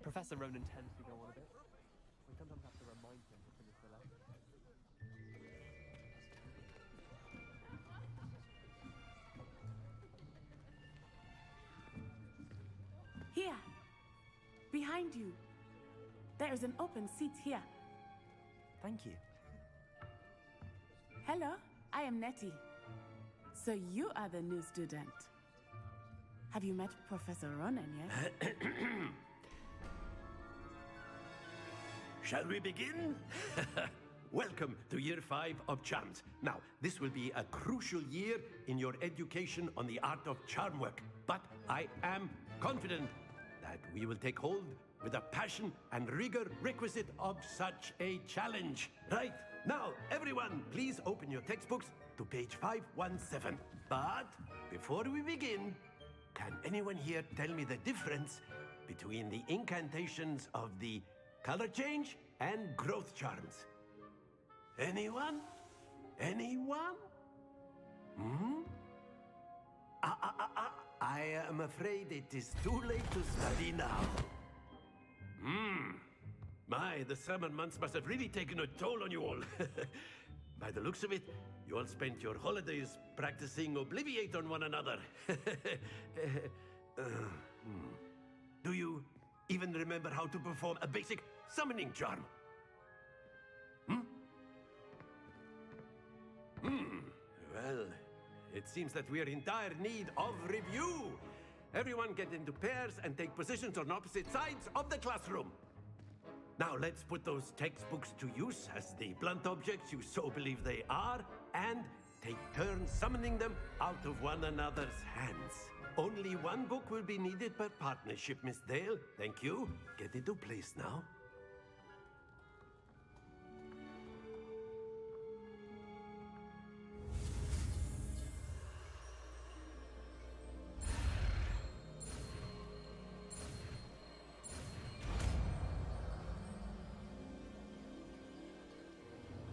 Professor Ronan tends to go on a bit. We sometimes have to remind him to finish the lesson. Here. Behind you. There is an open seat here. Thank you. Hello, I am Nettie. So you are the new student. Have you met Professor Ronan yet? Shall we begin? Welcome to Year 5 of Charms. Now, this will be a crucial year in your education on the art of charm work. But I am confident that we will take hold with the passion and rigor requisite of such a challenge. Right, now, everyone, please open your textbooks to page 517. But before we begin, can anyone here tell me the difference between the incantations of the color change and growth charms? Anyone? Anyone? Hmm? I am afraid it is too late to study now. My, the summer months must have really taken a toll on you all. By the looks of it, you all spent your holidays practicing Obliviate on one another. Do you even remember how to perform a basic summoning charm? Well, it seems that we are in dire need of review. Everyone get into pairs and take positions on opposite sides of the classroom. Now let's put those textbooks to use as the blunt objects you so believe they are, and take turns summoning them out of one another's hands. Only one book will be needed per partnership, Miss Dale. Thank you. Get into place now.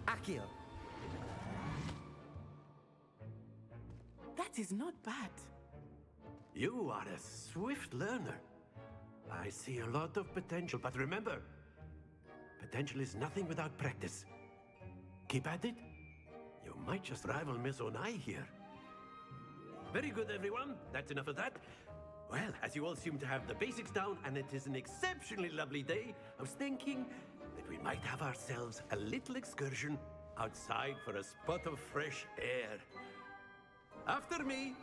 Accio. That is not bad. You are a swift learner. I see a lot of potential, but remember, potential is nothing without practice. Keep at it. You might just rival Miss Onai here. Very good, everyone. That's enough of that. Well, as you all seem to have the basics down, and it is an exceptionally lovely day, I was thinking that we might have ourselves a little excursion outside for a spot of fresh air. After me.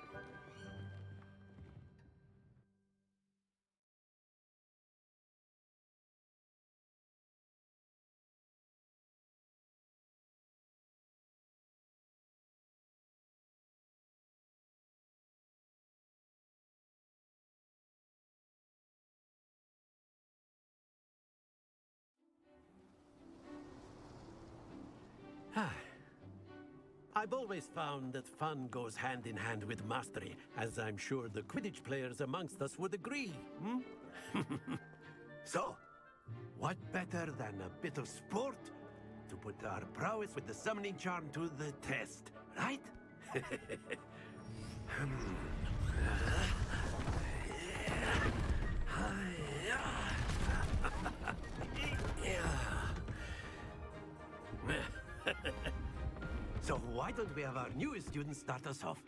I've always found that fun goes hand in hand with mastery, as I'm sure the Quidditch players amongst us would agree. So, what better than a bit of sport to put our prowess with the summoning charm to the test, right? So why don't we have our newest student start us off?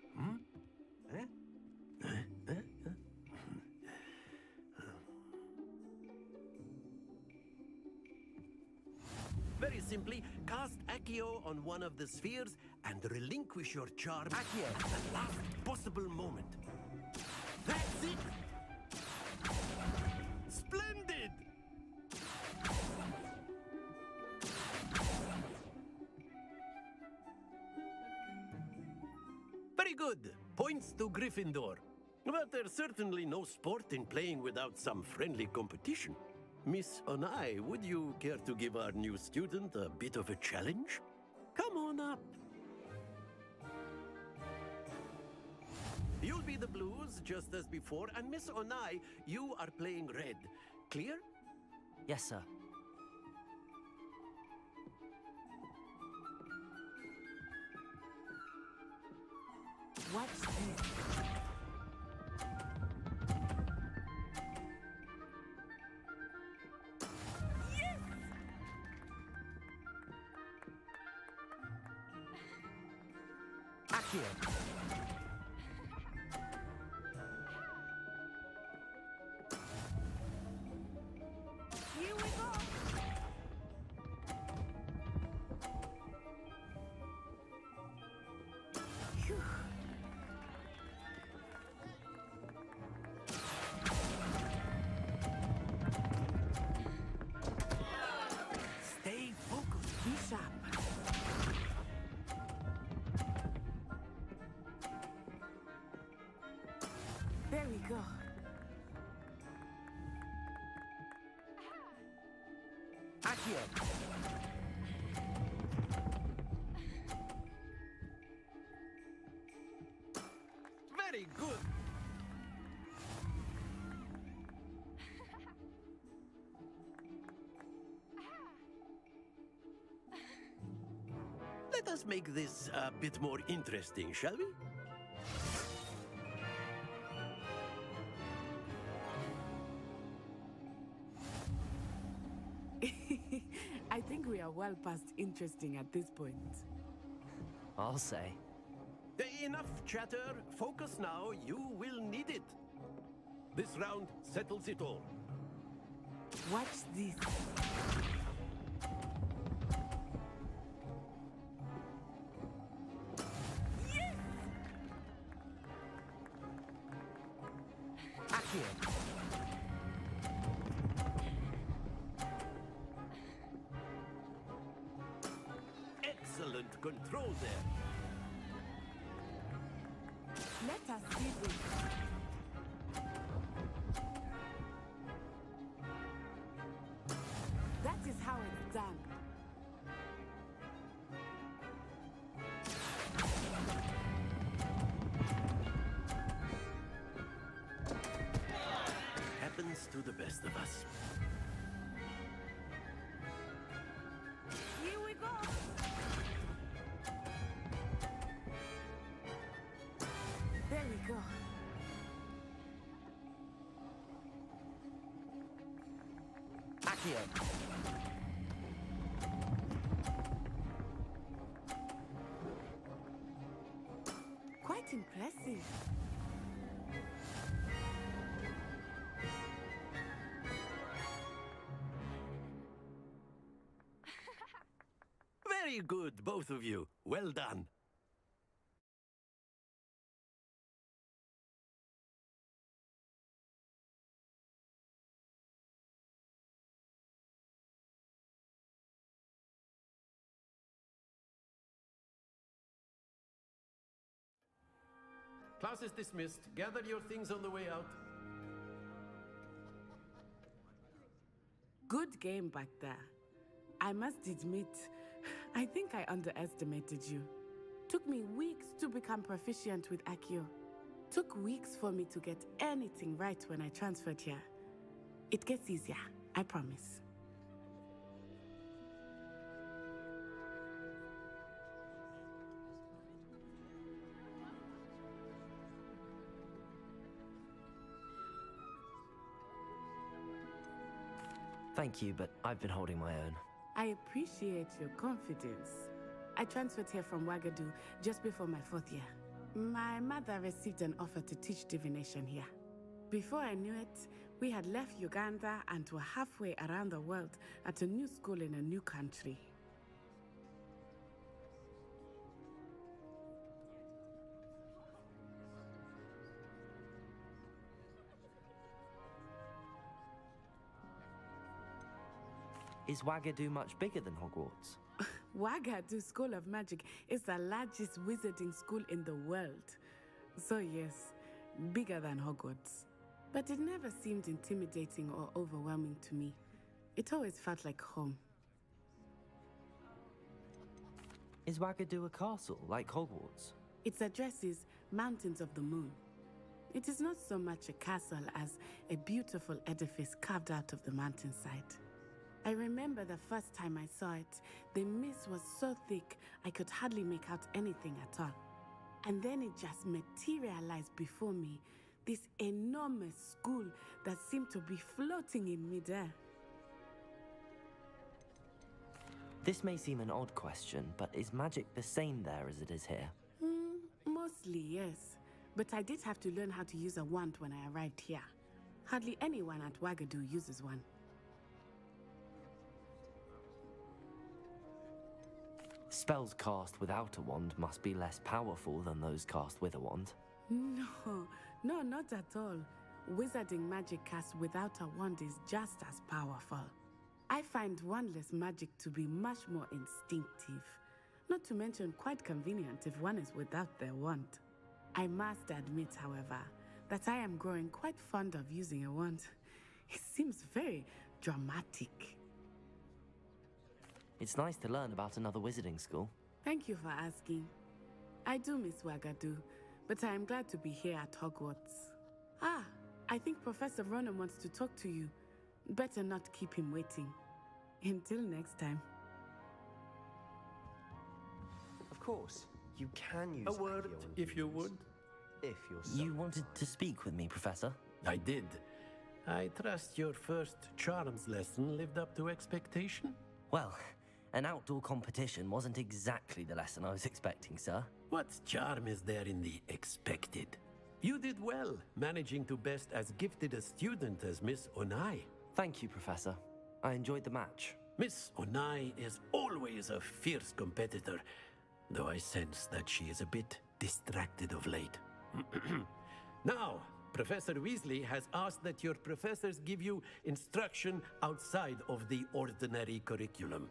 Very simply, cast Accio on one of the spheres and relinquish your charm at the last possible moment. That's it! Splendid! Very good. Points to Gryffindor. But there's certainly no sport in playing without some friendly competition. Miss Onai, would you care to give our new student a bit of a challenge? Come on up. You'll be the blues, just as before, and Miss Onai, you are playing red. Clear? Yes, sir. What's this? Accio. Here we go. Phew. Stay focused. Be sharp. There we go. Accio. Very good. Let us make this a bit more interesting, shall we? I think we are well past interesting at this point. I'll say. Enough chatter. Focus now. You will need it. This round settles it all. Watch this. Yes! Accio. Excellent control there. Let us see this. That is how it's done. Happens to the best of us. Here we go. There we go. Accio. Quite impressive. Very good, both of you. Well done. Class is dismissed. Gather your things on the way out. Good game back there. I must admit, I think I underestimated you. Took me weeks to become proficient with Accio. Took weeks for me to get anything right when I transferred here. It gets easier, I promise. Thank you, but I've been holding my own. I appreciate your confidence. I transferred here from Wagadu just before my 4th year. My mother received an offer to teach divination here. Before I knew it, we had left Uganda and were halfway around the world at a new school in a new country. Is Wagadu much bigger than Hogwarts? Wagadu School of Magic is the largest wizarding school in the world. So yes, bigger than Hogwarts. But it never seemed intimidating or overwhelming to me. It always felt like home. Is Wagadu a castle, like Hogwarts? Its address is Mountains of the Moon. It is not so much a castle as a beautiful edifice carved out of the mountainside. I remember the first time I saw it, the mist was so thick I could hardly make out anything at all. And then it just materialized before me, this enormous school that seemed to be floating in midair. This may seem an odd question, but is magic the same there as it is here? Mostly, yes. But I did have to learn how to use a wand when I arrived here. Hardly anyone at Wagadu uses one. Spells cast without a wand must be less powerful than those cast with a wand. No, not at all. Wizarding magic cast without a wand is just as powerful. I find wandless magic to be much more instinctive. Not to mention quite convenient if one is without their wand. I must admit, however, that I am growing quite fond of using a wand. It seems very dramatic. It's nice to learn about another wizarding school. Thank you for asking. I do miss Wagadu, but I am glad to be here at Hogwarts. Ah, I think Professor Ronan wants to talk to you. Better not keep him waiting. Until next time. Of course, you can use A word, if you would. If you're so... You wanted to speak with me, Professor? I did. I trust your first charms lesson lived up to expectation? Well, an outdoor competition wasn't exactly the lesson I was expecting, sir. What charm is there in the expected? You did well, managing to best as gifted a student as Miss Onai. Thank you, Professor. I enjoyed the match. Miss Onai is always a fierce competitor, though I sense that she is a bit distracted of late. Now, Professor Weasley has asked that your professors give you instruction outside of the ordinary curriculum.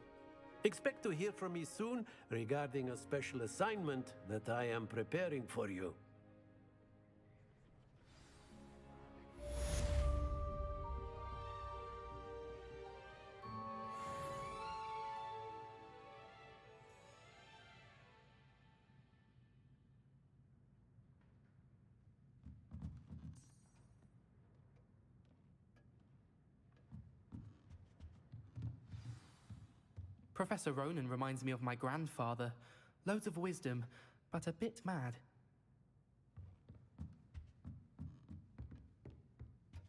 Expect to hear from me soon regarding a special assignment that I am preparing for you. Professor Ronan reminds me of my grandfather. Loads of wisdom, but a bit mad.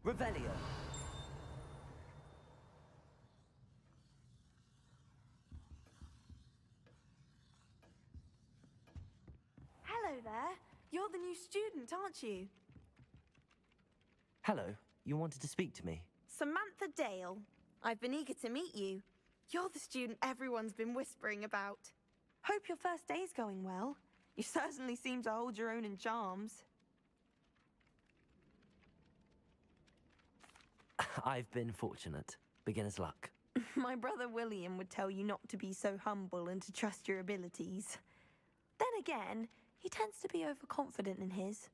Revelio. Hello there. You're the new student, aren't you? Hello, you wanted to speak to me? Samantha Dale. I've been eager to meet you. You're the student everyone's been whispering about. Hope your first day's going well. You certainly seem to hold your own in charms. I've been fortunate. Beginner's luck. My brother William would tell you not to be so humble and to trust your abilities. Then again, he tends to be overconfident in his.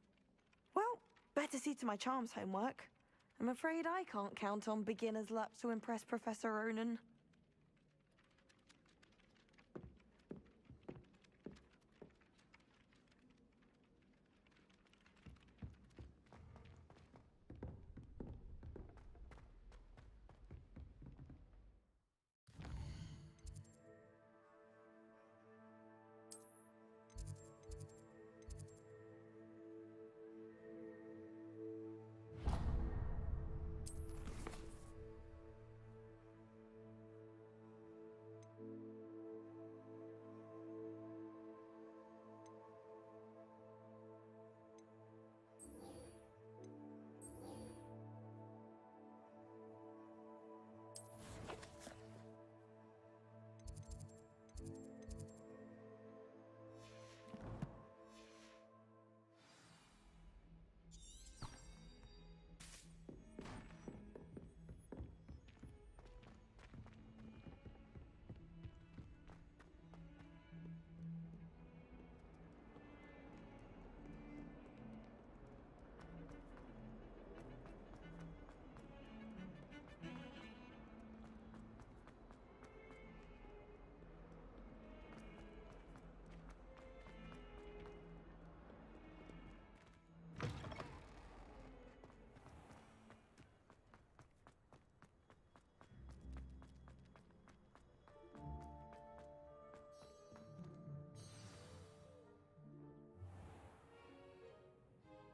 Better see to my charms homework. I'm afraid I can't count on beginner's luck to impress Professor Ronan.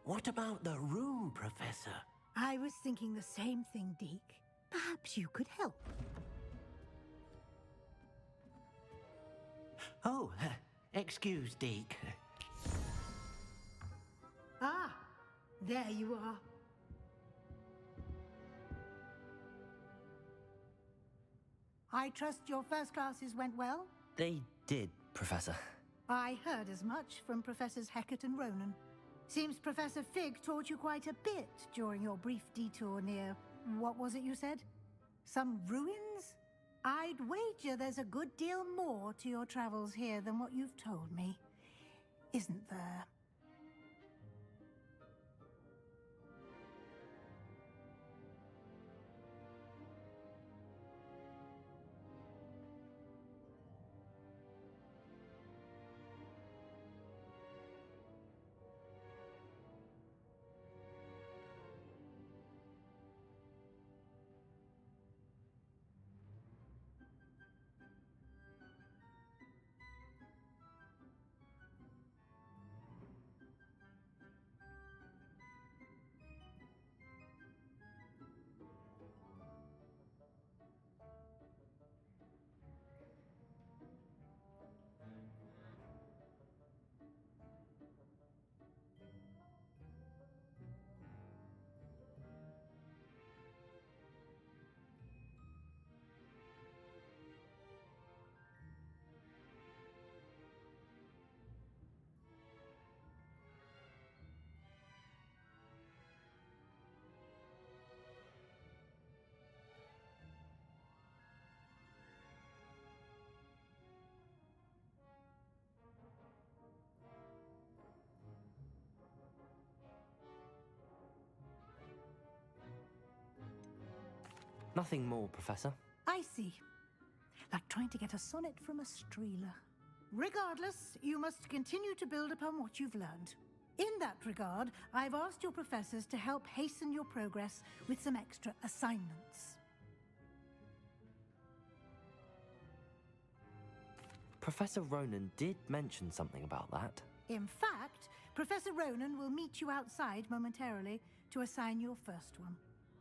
What about the room, Professor? I was thinking the same thing, Deke. Perhaps you could help. Oh, excuse, Deke. Ah, there you are. I trust your first classes went well? They did, Professor. I heard as much from Professors Hecat and Ronan. Seems Professor Fig taught you quite a bit during your brief detour near... what was it you said? Some ruins? I'd wager there's a good deal more to your travels here than what you've told me. Isn't there? Nothing more, Professor. I see. Like trying to get a sonnet from a streeler. Regardless, you must continue to build upon what you've learned. In that regard, I've asked your professors to help hasten your progress with some extra assignments. Professor Ronan did mention something about that. In fact, Professor Ronan will meet you outside momentarily to assign your first one.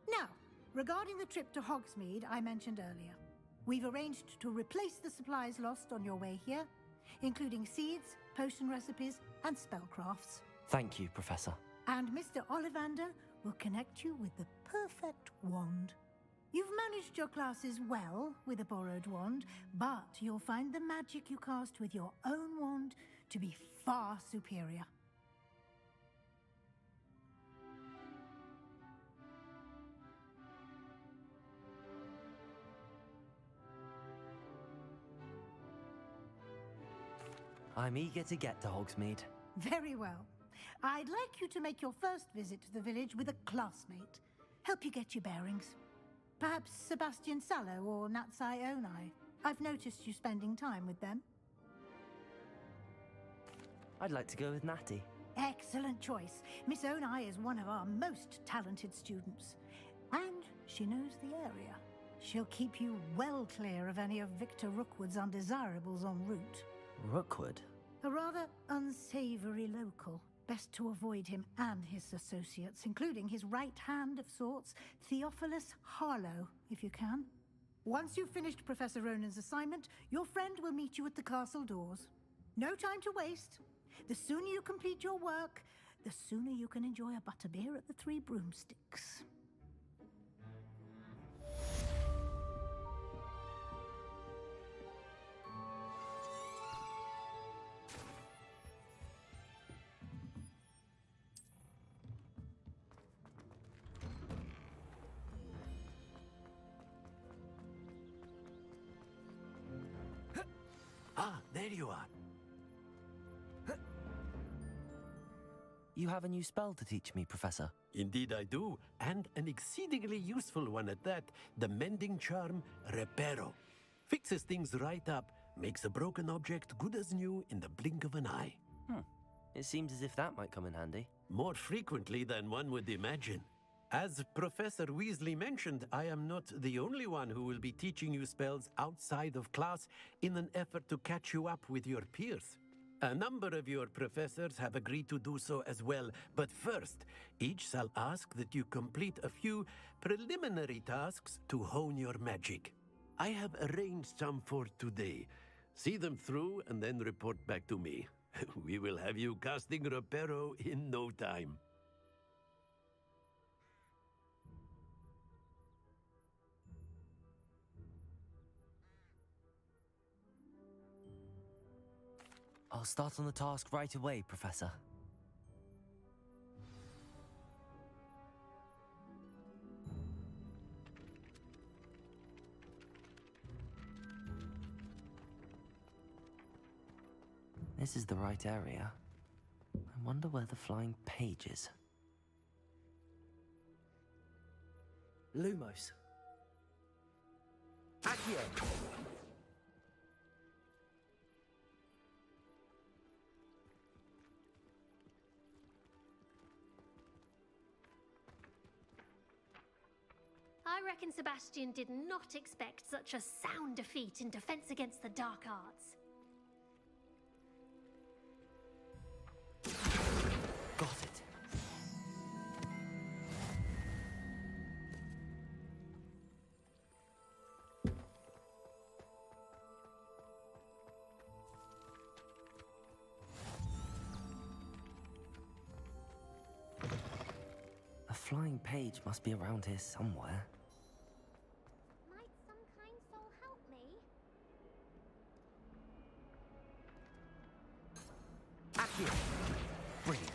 Now, regarding the trip to Hogsmeade I mentioned earlier, we've arranged to replace the supplies lost on your way here, including seeds, potion recipes, and spellcrafts. Thank you, Professor. And Mr. Ollivander will connect you with the perfect wand. You've managed your classes well with a borrowed wand, but you'll find the magic you cast with your own wand to be far superior. I'm eager to get to Hogsmeade. Very well. I'd like you to make your first visit to the village with a classmate. Help you get your bearings. Perhaps Sebastian Sallow or Natsai Onai. I've noticed you spending time with them. I'd like to go with Natty. Excellent choice. Miss Onai is one of our most talented students. And she knows the area. She'll keep you well clear of any of Victor Rookwood's undesirables en route. Rookwood? A rather unsavory local. Best to avoid him and his associates, including his right hand of sorts, Theophilus Harlow, if you can. Once you've finished Professor Ronan's assignment, your friend will meet you at the castle doors. No time to waste. The sooner you complete your work, the sooner you can enjoy a butterbeer at the Three Broomsticks. Ah, there you are. You have a new spell to teach me, Professor. Indeed I do, and an exceedingly useful one at that. The mending charm, Reparo. Fixes things right up, makes a broken object good as new in the blink of an eye. It seems as if that might come in handy. More frequently than one would imagine. As Professor Weasley mentioned, I am not the only one who will be teaching you spells outside of class in an effort to catch you up with your peers. A number of your professors have agreed to do so as well, but first, each shall ask that you complete a few preliminary tasks to hone your magic. I have arranged some for today. See them through and then report back to me. We will have you casting Reparo in no time. I'll start on the task right away, Professor. This is the right area. I wonder where the flying page is. Lumos. Accio! I reckon Sebastian did not expect such a sound defeat in defense against the dark arts. Got it. A flying page must be around here somewhere. Might some kind soul help me? Accio! Brilliant.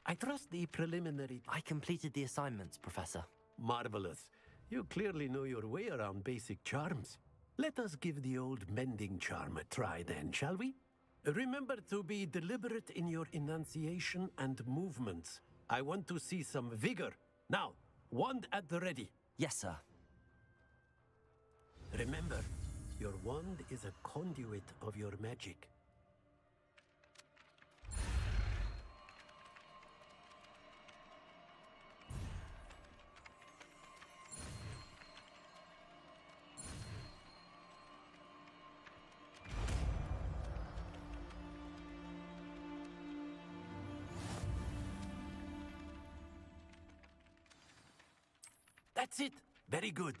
I trust the preliminary... I completed the assignments, Professor. Marvelous. You clearly know your way around basic charms. Let us give the old mending charm a try then, shall we? Remember to be deliberate in your enunciation and movements. I want to see some vigor. Now, wand at the ready. Yes, sir. Remember, your wand is a conduit of your magic. That's it. Very good.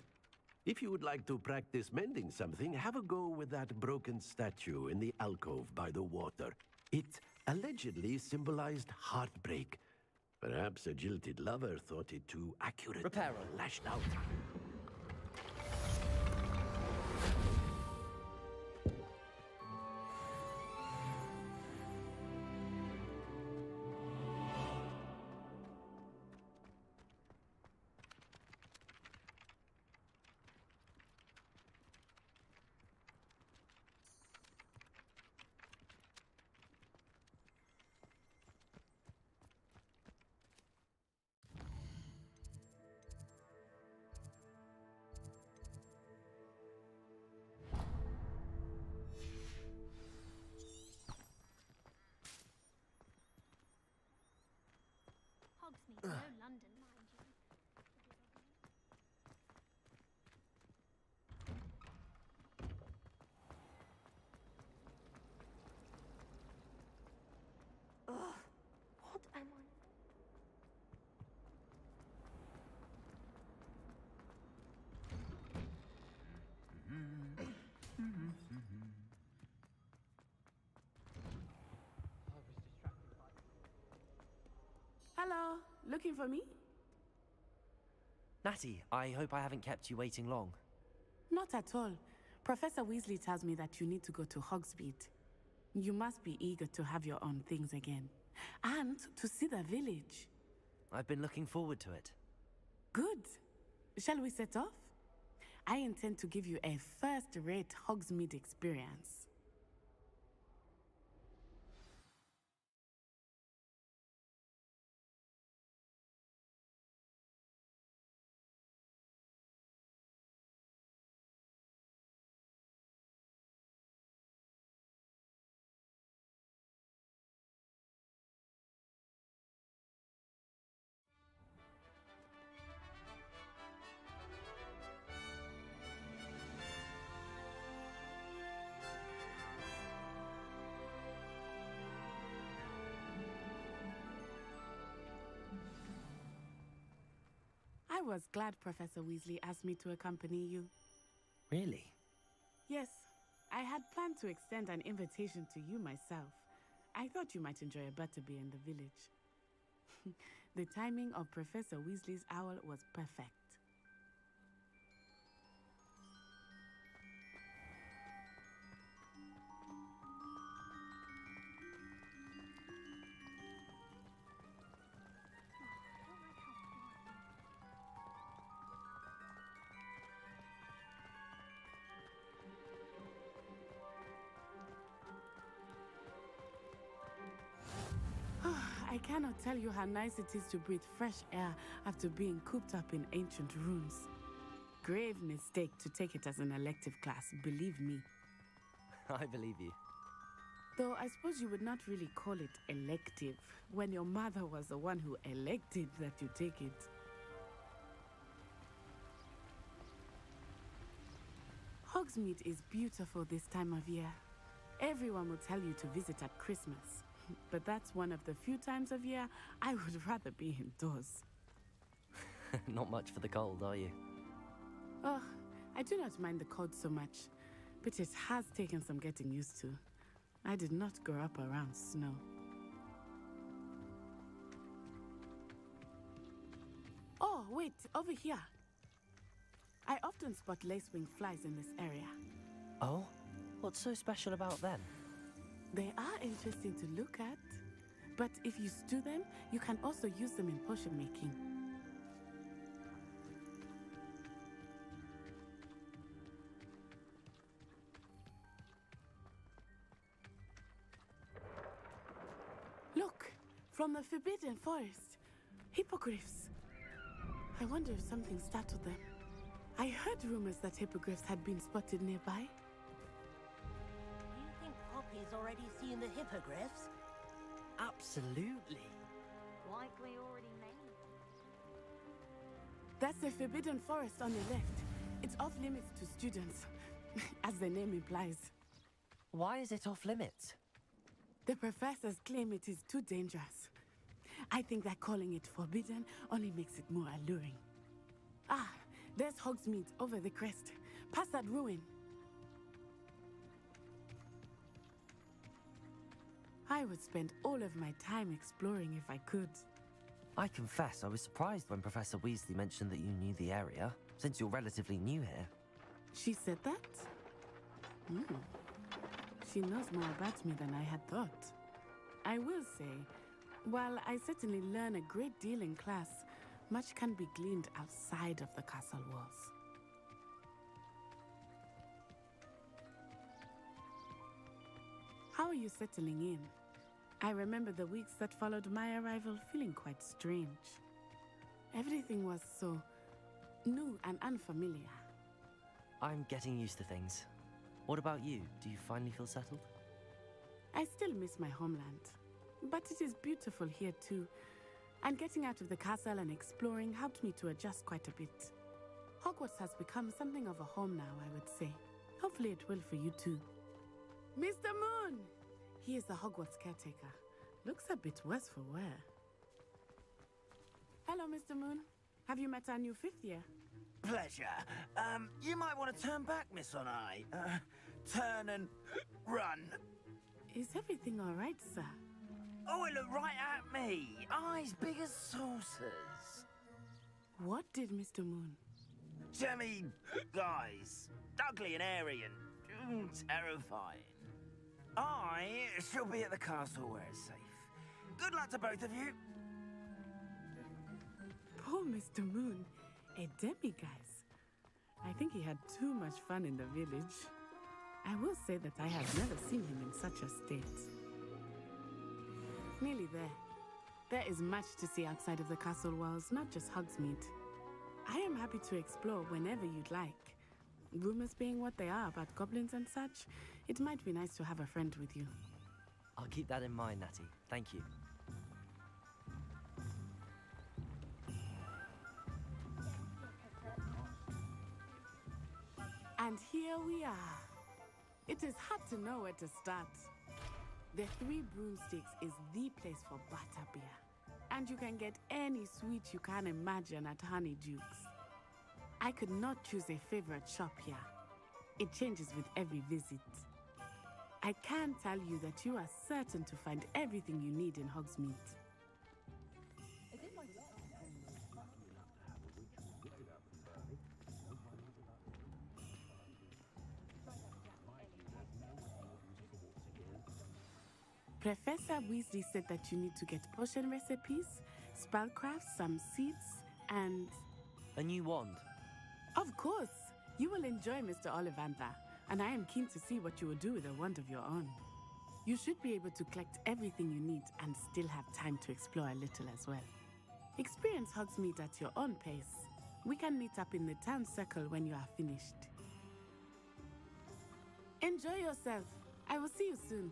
If you would like to practice mending something, have a go with that broken statue in the alcove by the water. It allegedly symbolized heartbreak. Perhaps a jilted lover thought it too accurate. Reparo. Lashed out. Hogsmeade, no London, mind you. Ugh, what am I? Hello, looking for me? Natty, I hope I haven't kept you waiting long. Not at all. Professor Weasley tells me that you need to go to Hogsmeade. You must be eager to have your own things again. And to see the village. I've been looking forward to it. Good. Shall we set off? I intend to give you a first-rate Hogsmeade experience. I was glad Professor Weasley asked me to accompany you. Really? Yes, I had planned to extend an invitation to you myself. I thought you might enjoy a butterbeer in the village. The timing of Professor Weasley's owl was perfect. I cannot tell you how nice it is to breathe fresh air after being cooped up in ancient rooms. Grave mistake to take it as an elective class, believe me. I believe you. Though I suppose you would not really call it elective when your mother was the one who elected that you take it. Hogsmeade is beautiful this time of year. Everyone will tell you to visit at Christmas. But that's one of the few times of year I would rather be indoors. Not much for the cold, are you? Oh, I do not mind the cold so much, but it has taken some getting used to. I did not grow up around snow. Oh, wait, over here. I often spot lacewing flies in this area. Oh? What's so special about them? They are interesting to look at, but if you stew them, you can also use them in potion making. Look, from the Forbidden Forest, hippogriffs. I wonder if something startled them. I heard rumors that hippogriffs had been spotted nearby. Poppy's already seen the hippogriffs? Absolutely. Likely already named. That's the Forbidden Forest on the left. It's off limits to students, as the name implies. Why is it off limits? The professors claim it is too dangerous. I think that calling it forbidden only makes it more alluring. Ah, There's Hogsmeade over the crest, past that ruin. I would spend all of my time exploring if I could. I confess I was surprised when Professor Weasley mentioned that you knew the area, since you're relatively new here. She said that? She knows more about me than I had thought. I will say, while I certainly learn a great deal in class, much can be gleaned outside of the castle walls. How are you settling in? I remember the weeks that followed my arrival feeling quite strange. Everything was so new and unfamiliar. I'm getting used to things. What about you? Do you finally feel settled? I still miss my homeland, but it is beautiful here too. And getting out of the castle and exploring helped me to adjust quite a bit. Hogwarts has become something of a home now, I would say. Hopefully it will for you too. Mr. Moon! He is the Hogwarts caretaker. Looks a bit worse for wear. Hello, Mr. Moon. Have you met our new 5th year? Pleasure. You might want to turn back, Miss Onai. Turn and run. Is everything all right, sir? Oh, it looked right at me. Eyes big as saucers. What did Mr. Moon? Jemmy, guys. Ugly and airy and terrifying. I shall be at the castle where it's safe. Good luck to both of you. Poor Mr. Moon. A demiguise. I think he had too much fun in the village. I will say that I have never seen him in such a state. Nearly there. There is much to see outside of the castle walls, not just Hogsmeade. I am happy to explore whenever you'd like. Rumors being what they are about goblins and such, it might be nice to have a friend with you. I'll keep that in mind, Natty. Thank you. And here we are. It is hard to know where to start. The Three Broomsticks is the place for butterbeer. And you can get any sweet you can imagine at Honeydukes. I could not choose a favorite shop here. It changes with every visit. I can tell you that you are certain to find everything you need in Hogsmeade. Professor Weasley said that you need to get potion recipes, spellcrafts, some seeds, and... A new wand? Of course! You will enjoy Mr. Ollivander, and I am keen to see what you will do with a wand of your own. You should be able to collect everything you need and still have time to explore a little as well. Experience Hogsmeade at your own pace. We can meet up in the town circle when you are finished. Enjoy yourself. I will see you soon.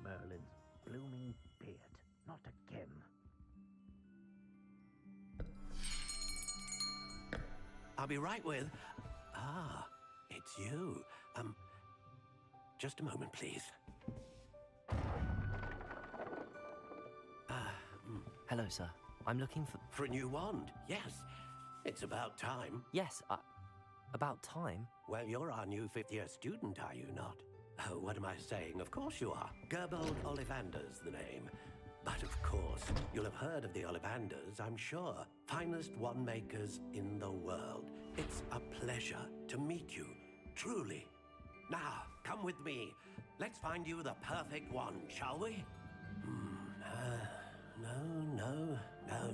Merlin's blooming beard. Not again. I'll be right with... Ah, it's you. Just a moment, please. Hello, sir. I'm looking for... For a new wand, yes. It's about time. Yes, about time? Well, you're our new 5th-year student, are you not? Oh, what am I saying? Of course you are. Gerbold Ollivander's the name. But of course, you'll have heard of the Ollivanders, I'm sure. Finest wand makers in the world. It's a pleasure to meet you, truly. Now, come with me. Let's find you the perfect wand, shall we? No,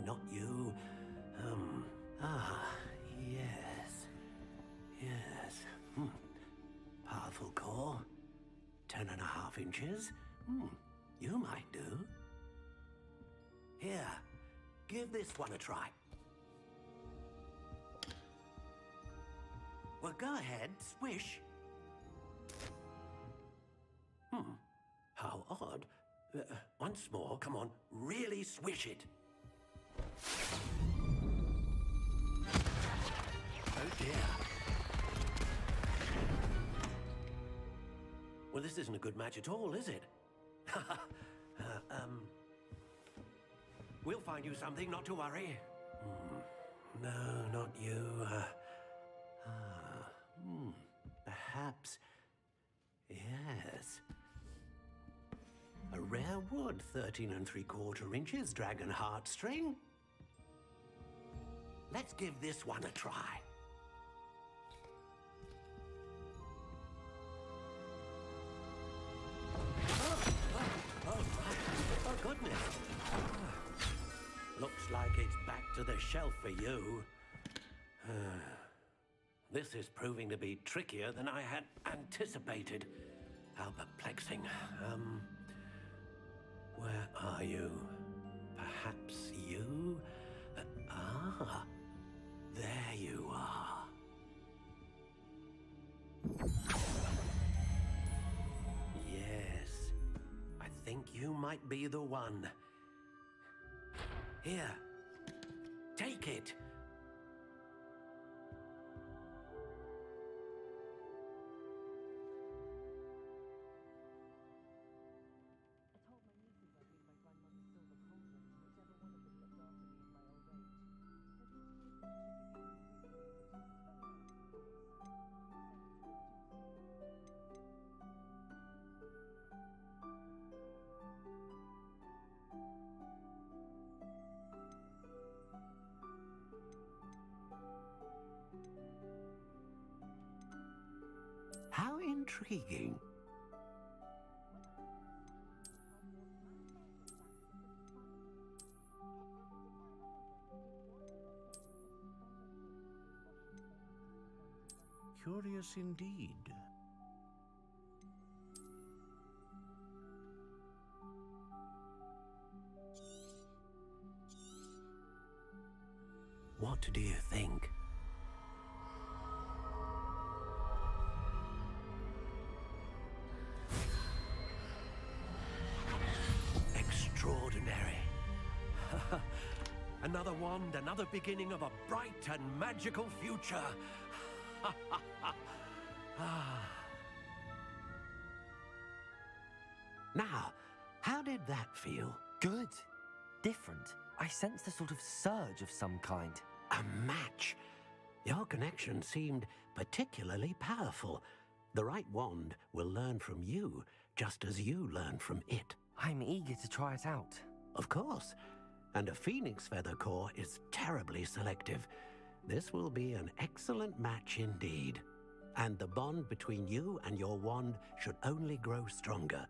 not you. Yes. Powerful core. 10.5 inches. You might do. Here, give this one a try. Well, go ahead, swish. How odd. Once more, come on, really swish it. Oh dear. Well, this isn't a good match at all, is it? We'll find you something, not to worry. No, not you. Perhaps. Yes. A rare wood, 13 3/4 inches, dragon heartstring. Let's give this one a try. Oh, goodness. Looks like it's back to the shelf for you. This is proving to be trickier than I had anticipated. How perplexing. Where are you? Perhaps you? There you are. Yes, I think you might be the one. Here, take it. How intriguing. Curious indeed. What do you think? Extraordinary. Another wand, another beginning of a bright and magical future. Now, how did that feel? Good. Different. I sensed a sort of surge of some kind. A match. Your connection seemed particularly powerful. The right wand will learn from you, just as you learn from it. I'm eager to try it out. Of course. And a phoenix feather core is terribly selective. This will be an excellent match indeed. And the bond between you and your wand should only grow stronger.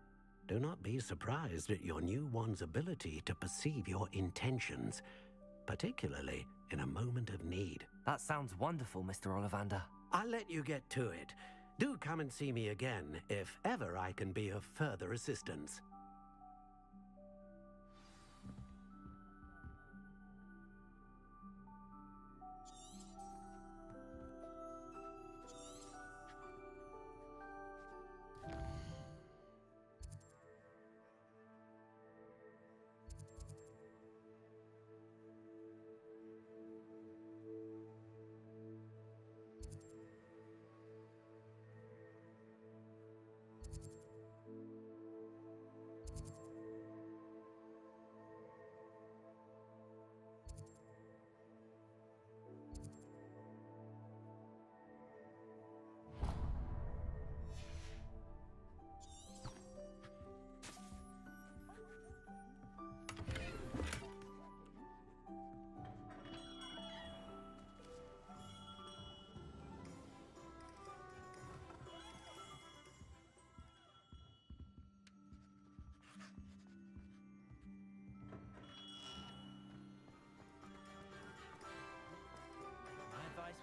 Do not be surprised at your new wand's ability to perceive your intentions, particularly in a moment of need. That sounds wonderful, Mr. Ollivander. I'll let you get to it. Do come and see me again if ever I can be of further assistance.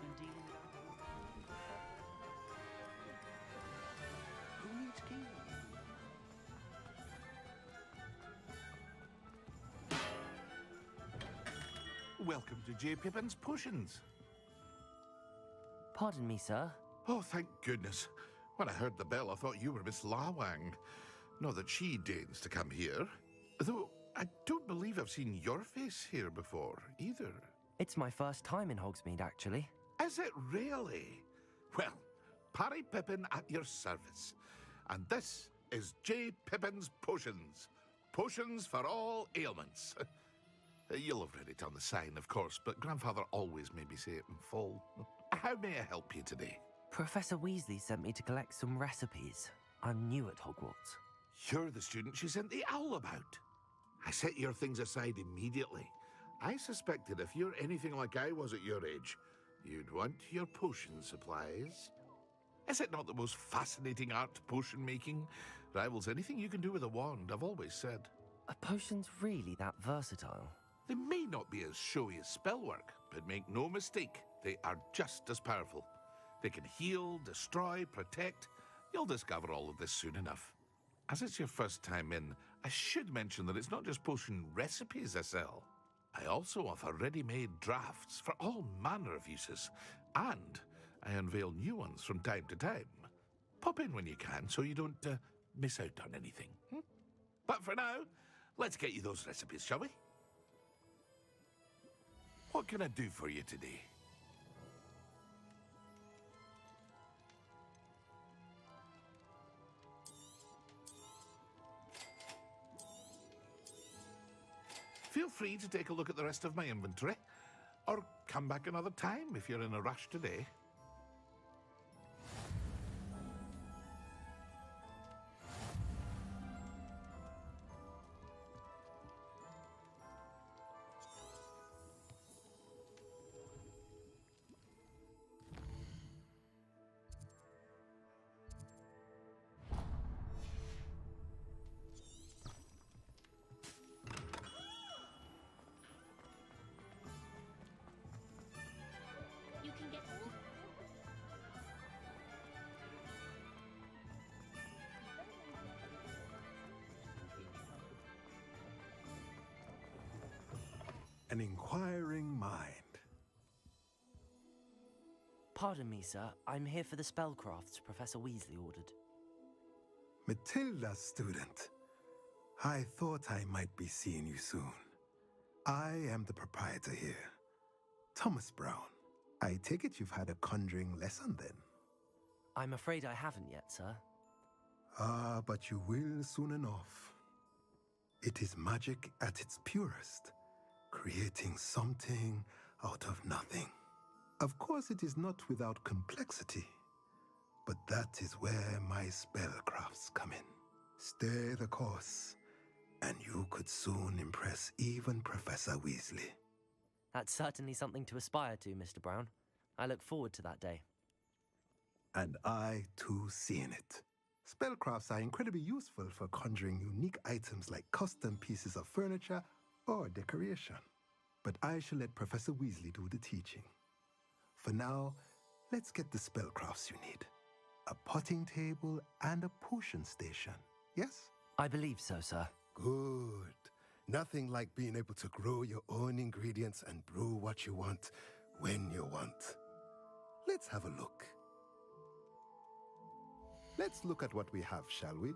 When dealing with alcohol. Who needs keys? Welcome to J. Pippin's Potions. Pardon me, sir. Oh, thank goodness. When I heard the bell, I thought you were Miss Lawang. Not that she deigns to come here. Though, I don't believe I've seen your face here before, either. It's my first time in Hogsmeade, actually. Is it really? Well, Parry Pippin at your service. And this is J. Pippin's Potions. Potions for all ailments. You'll have read it on the sign, of course, but Grandfather always made me say it in full. How may I help you today? Professor Weasley sent me to collect some recipes. I'm new at Hogwarts. You're the student she sent the owl about. I set your things aside immediately. I suspected if you're anything like I was at your age, you'd want your potion supplies. Is it not the most fascinating art, potion making? Rivals anything you can do with a wand, I've always said. Are potions really that versatile? They may not be as showy as spellwork, but make no mistake, they are just as powerful. They can heal, destroy, protect. You'll discover all of this soon enough. As it's your first time in, I should mention that it's not just potion recipes I sell. I also offer ready-made drafts for all manner of uses, and I unveil new ones from time to time. Pop in when you can so you don't miss out on anything. But for now, let's get you those recipes, shall we? What can I do for you today? Feel free to take a look at the rest of my inventory, or come back another time if you're in a rush today. You can get all. An inquiring mind. Pardon me, sir. I'm here for the spellcrafts Professor Weasley ordered. Matilda, student. I thought I might be seeing you soon. I am the proprietor here, Thomas Brown. I take it you've had a conjuring lesson then? I'm afraid I haven't yet, sir. Ah, but you will soon enough. It is magic at its purest, creating something out of nothing. Of course, it is not without complexity, but that is where my spellcrafts come in. Stay the course, and you could soon impress even Professor Weasley. That's certainly something to aspire to, Mr. Brown. I look forward to that day. And I, too, seeing it. Spellcrafts are incredibly useful for conjuring unique items like custom pieces of furniture or decoration. But I shall let Professor Weasley do the teaching. For now, let's get the spellcrafts you need. A potting table and a potion station, yes? I believe so, sir. Good. Nothing like being able to grow your own ingredients and brew what you want when you want. Let's have a look. Let's look at what we have, shall we?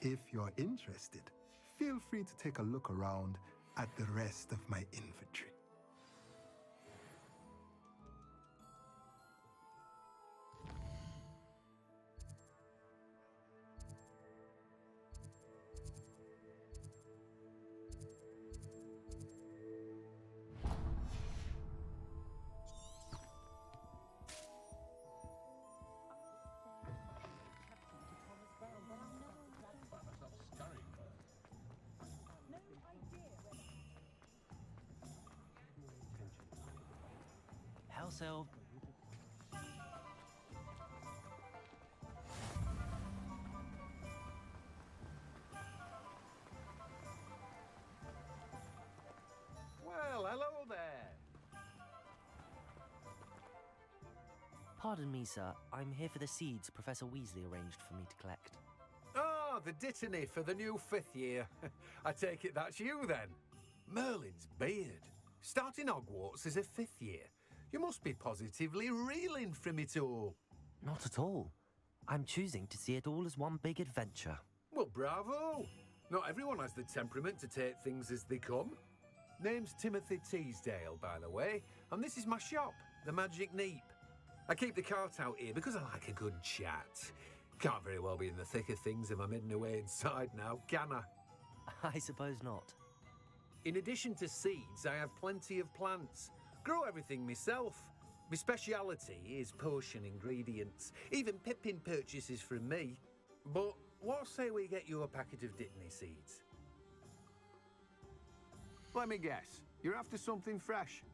If you're interested, feel free to take a look around at the rest of my inventory. ourselves. Well, hello there. Pardon me, sir. I'm here for the seeds Professor Weasley arranged for me to collect. Ah, the dittany for the new 5th year. I take it that's you then. Merlin's beard. Starting Hogwarts as a 5th year. You must be positively reeling from it all. Not at all. I'm choosing to see it all as one big adventure. Well, bravo. Not everyone has the temperament to take things as they come. Name's Timothy Teasdale, by the way, and this is my shop, the Magic Neep. I keep the cart out here because I like a good chat. Can't very well be in the thick of things if I'm hidden away inside now, can I? I suppose not. In addition to seeds, I have plenty of plants. Grow everything myself. My speciality is potion ingredients. Even Pippin purchases from me. But what say we get you a packet of dittany seeds? Let me guess. You're after something fresh.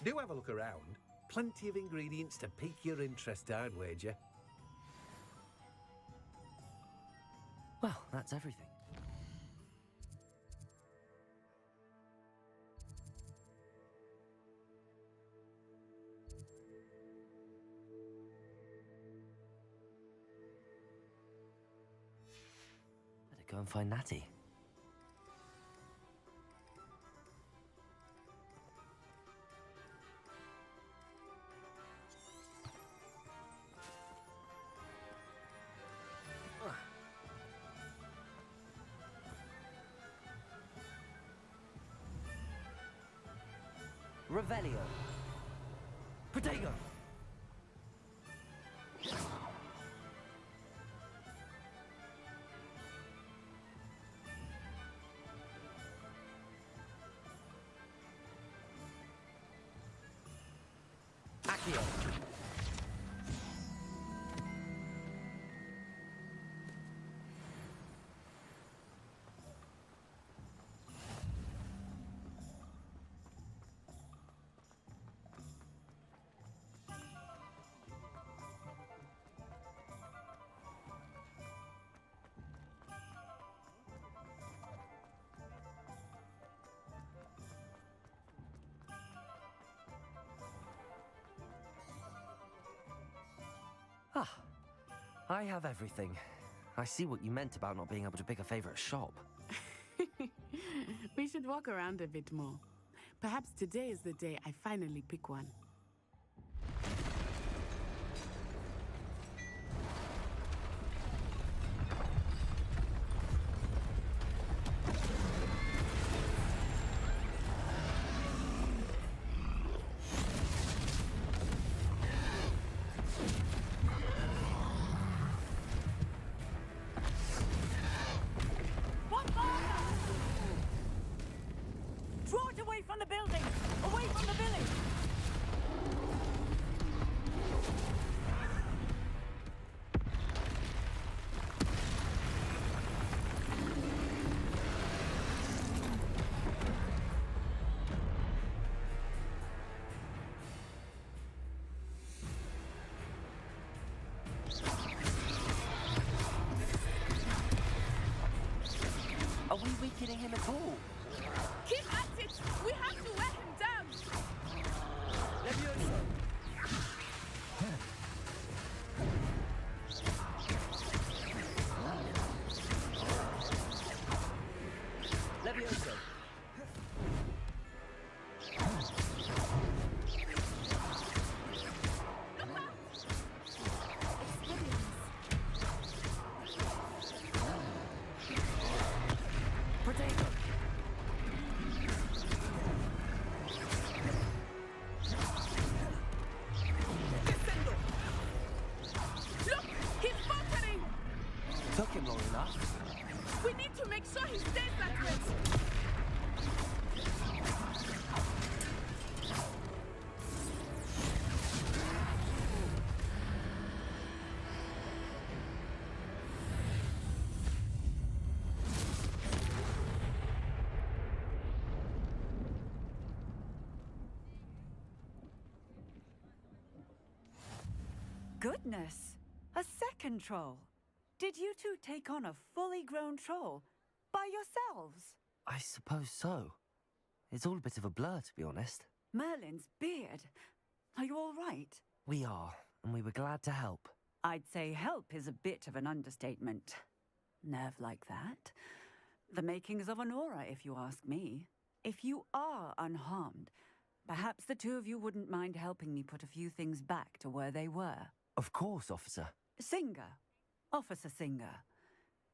Do have a look around. Plenty of ingredients to pique your interest, I'd wager. Well, that's everything. Better go and find Natty. Revelio. Protego. Accio. Ah, I have everything. I see what you meant about not being able to pick a favorite shop. We should walk around a bit more. Perhaps today is the day I finally pick one. Draw it away from the building! Away from the village! Are we weakening him at all? Keep at it! We have to wear him down! Levioso! Levioso! Protego! Look! He's faltering! Took him long enough. We need to make sure he stays at rest! Goodness! A second troll! Did you two take on a fully grown troll? By yourselves? I suppose so. It's all a bit of a blur, to be honest. Merlin's beard. Are you all right? We are, and we were glad to help. I'd say help is a bit of an understatement. Nerve like that. The makings of an aura, if you ask me. If you are unharmed, perhaps the two of you wouldn't mind helping me put a few things back to where they were. Of course, officer. Singer. Officer Singer.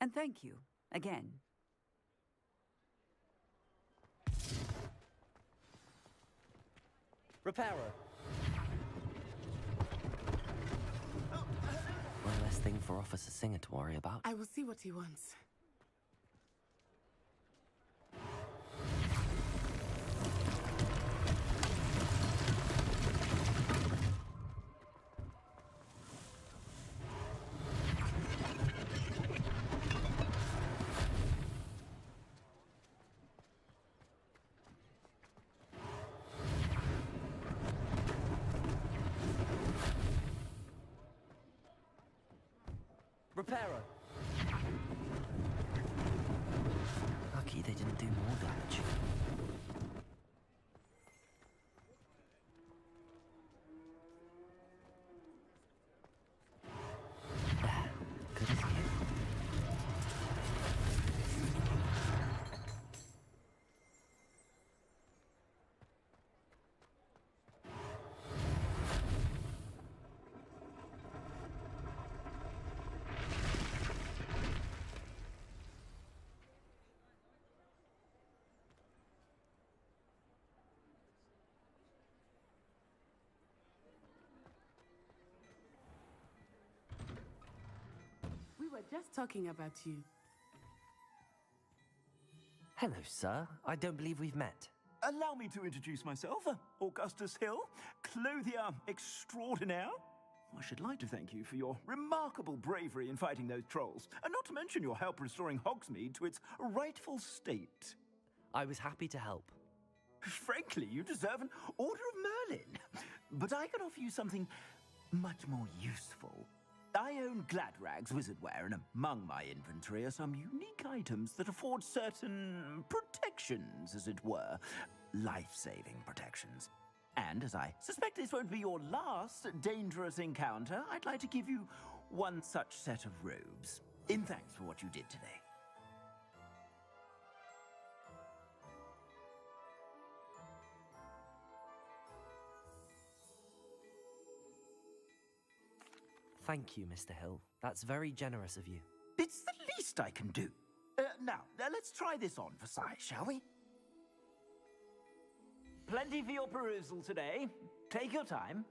And thank you, again. Reparo. One less thing for Officer Singer to worry about. I will see what he wants. Reparo! Lucky they didn't do more damage. Good as new. We were just talking about you. Hello, sir. I don't believe we've met. Allow me to introduce myself, Augustus Hill, clothier extraordinaire. I should like to thank you for your remarkable bravery in fighting those trolls, and not to mention your help restoring Hogsmeade to its rightful state. I was happy to help. Frankly, you deserve an Order of Merlin. But I can offer you something much more useful. I own Gladrag's wizardware, and among my inventory are some unique items that afford certain protections, as it were. Life-saving protections. And as I suspect this won't be your last dangerous encounter, I'd like to give you one such set of robes, in thanks for what you did today. Thank you, Mr. Hill. That's very generous of you. It's the least I can do. Now, let's try this on for size, shall we? Plenty for your perusal today. Take your time.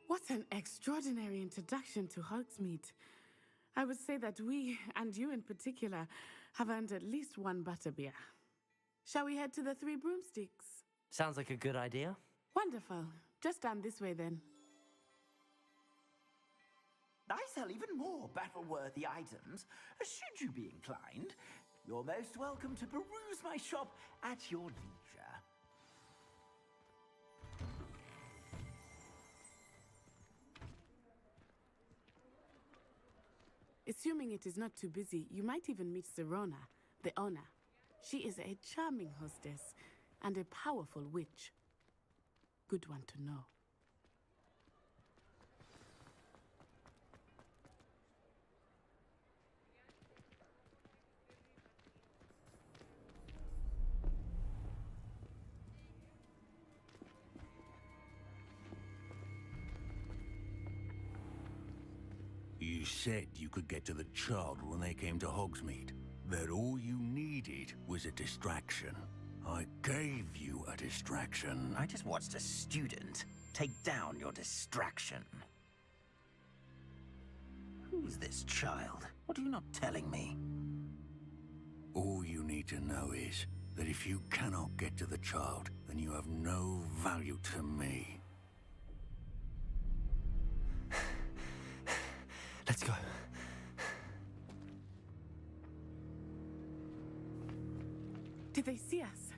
What an extraordinary introduction to Hogsmeade. I would say that we, and you in particular, have earned at least one butterbeer. Shall we head to the Three Broomsticks? Sounds like a good idea. Wonderful. Just down this way then. I sell even more battle-worthy items. Should you be inclined, you're most welcome to peruse my shop at your leisure. Assuming it is not too busy, you might even meet Serona, the owner. She is a charming hostess and a powerful witch. Good one to know. You said you could get to the child when they came to Hogsmeade. That all you needed was a distraction. I gave you a distraction. I just watched a student take down your distraction. Who's this child? What are you not telling me? All you need to know is that if you cannot get to the child, then you have no value to me. Let's go. Did they see us?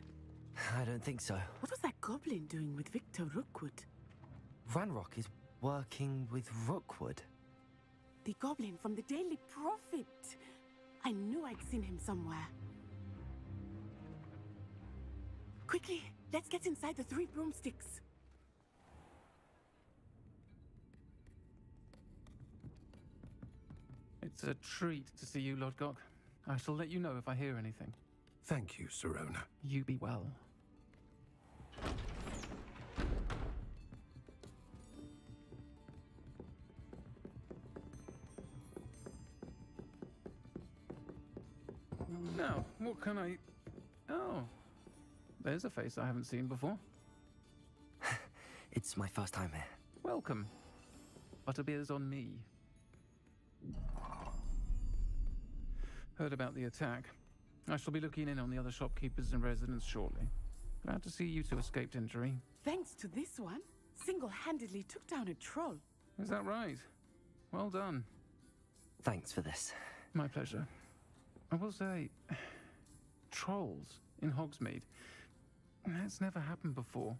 I don't think so. What was that goblin doing with Victor Rookwood? Ranrock is working with Rookwood. The goblin from the Daily Prophet. I knew I'd seen him somewhere. Quickly, let's get inside the Three Broomsticks. It's a treat to see you, Lodgok. I shall let you know if I hear anything. Thank you, Sirona. You be well. Now, what can I... Oh, there's a face I haven't seen before. It's my first time here. Welcome. Butterbeer's on me. Heard about the attack. I shall be looking in on the other shopkeepers and residents shortly. Glad to see you two escaped injury. Thanks to this one, single-handedly took down a troll. Is that right? Well done. Thanks for this. My pleasure. I will say, trolls in Hogsmeade. That's never happened before.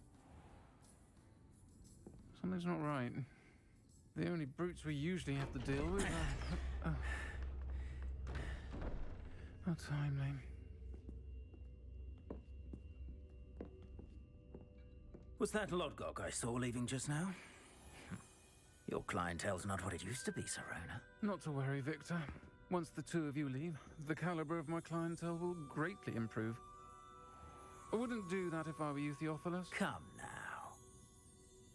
Something's not right. The only brutes we usually have to deal with are... How timely. Was that Lodgok I saw leaving just now? Your clientele's not what it used to be, Sirona. Not to worry, Victor. Once the two of you leave, the caliber of my clientele will greatly improve. I wouldn't do that if I were you, Theophilus. Come now.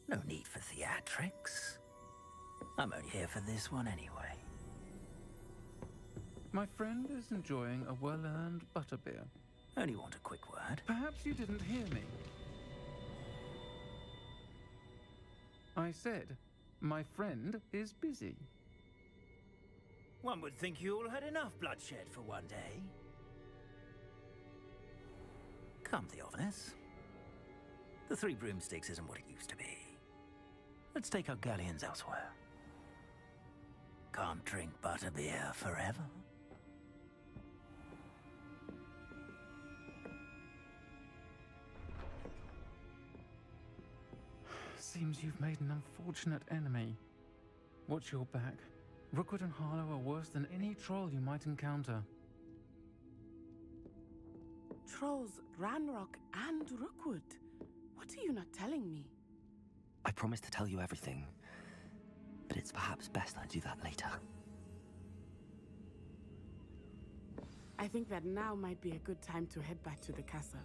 No need for theatrics. I'm only here for this one anyway. My friend is enjoying a well-earned butterbeer. Only want a quick word. Perhaps you didn't hear me. I said, my friend is busy. One would think you all had enough bloodshed for one day. Come, Theophilus. The Three Broomsticks isn't what it used to be. Let's take our galleons elsewhere. Can't drink butterbeer forever. Seems you've made an unfortunate enemy. Watch your back. Rookwood and Harlow are worse than any troll you might encounter. Trolls, Ranrock, and Rookwood. What are you not telling me? I promised to tell you everything, but it's perhaps best I do that later. I think that now might be a good time to head back to the castle.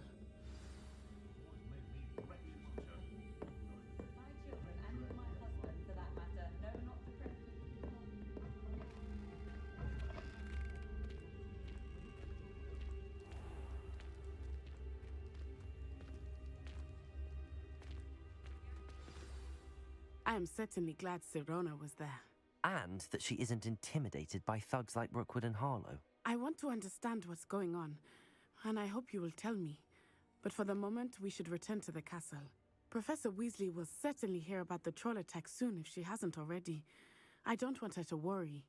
I am certainly glad Sirona was there. And that she isn't intimidated by thugs like Rookwood and Harlow. I want to understand what's going on, and I hope you will tell me. But for the moment, we should return to the castle. Professor Weasley will certainly hear about the troll attack soon if she hasn't already. I don't want her to worry.